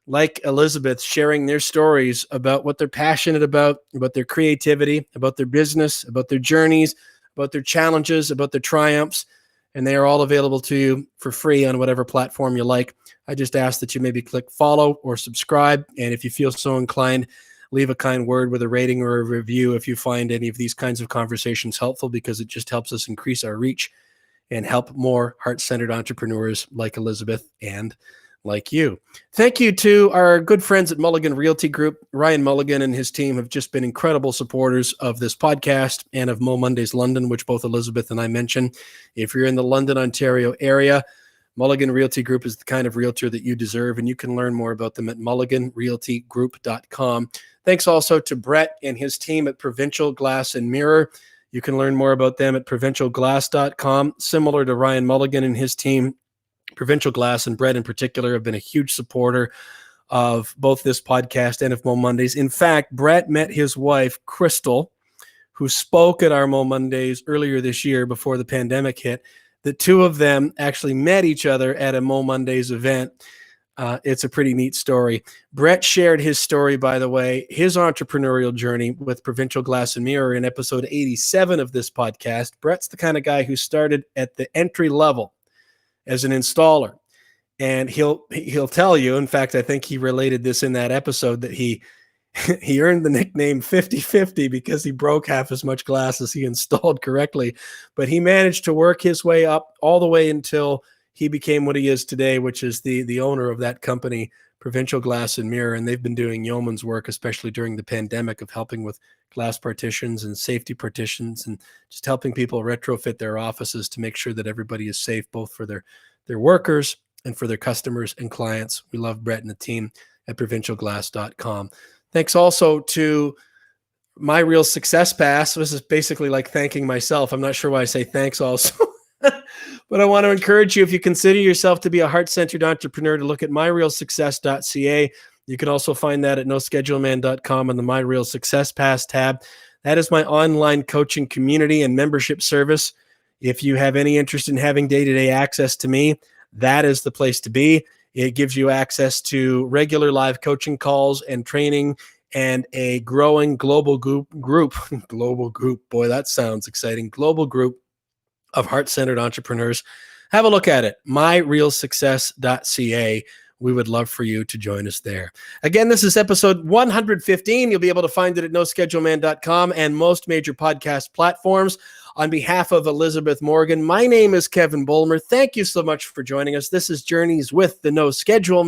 like Elizabeth, sharing their stories about what they're passionate about their creativity, about their business, about their journeys, about their challenges, about their triumphs. And they are all available to you for free on whatever platform you like. I just ask that you maybe click follow or subscribe. And if you feel so inclined, leave a kind word with a rating or a review if you find any of these kinds of conversations helpful, because it just helps us increase our reach and help more heart-centered entrepreneurs like Elizabeth and like you. Thank you to our good friends at Mulligan Realty Group. Ryan Mulligan and his team have just been incredible supporters of this podcast and of Mo Mondays London, which both Elizabeth and I mentioned. If you're in the London, Ontario area, Mulligan Realty Group is the kind of realtor that you deserve, and you can learn more about them at mulliganrealtygroup.com. Thanks also to Brett and his team at Provincial Glass and Mirror. You can learn more about them at provincialglass.com. Similar to Ryan Mulligan and his team, Provincial Glass and Brett in particular have been a huge supporter of both this podcast and of Mo Mondays. In fact, Brett met his wife, Crystal, who spoke at our Mo Mondays earlier this year before the pandemic hit. The two of them actually met each other at a Mo Mondays event. It's a pretty neat story. Brett shared his story, by the way, his entrepreneurial journey with Provincial Glass and Mirror in episode 87 of this podcast. Brett's the kind of guy who started at the entry level as an installer. And he'll tell you, in fact, I think he related this in that episode, that he earned the nickname 50-50 because he broke half as much glass as he installed correctly. But he managed to work his way up all the way until he became what he is today, which is the owner of that company, Provincial Glass and Mirror. And they've been doing yeoman's work, especially during the pandemic, of helping with glass partitions and safety partitions and just helping people retrofit their offices to make sure that everybody is safe, both for their workers and for their customers and clients. We love Brett and the team at provincialglass.com. Thanks also to My Real Success Pass. This is basically like thanking myself. I'm not sure why I say thanks also. But I want to encourage you, if you consider yourself to be a heart-centered entrepreneur, to look at myrealsuccess.ca. You can also find that at noscheduleman.com on the My Real Success Pass tab. That is my online coaching community and membership service. If you have any interest in having day-to-day access to me, that is the place to be. It gives you access to regular live coaching calls and training and a growing global group. Global group. Boy, that sounds exciting. Global group of heart-centered entrepreneurs. Have a look at it, myrealsuccess.ca. We would love for you to join us there. Again, this is episode 115. You'll be able to find it at noscheduleman.com and most major podcast platforms. On behalf of Elizabeth Morgan, my name is Kevin Bulmer. Thank you so much for joining us. This is Journeys with the No Schedule Man.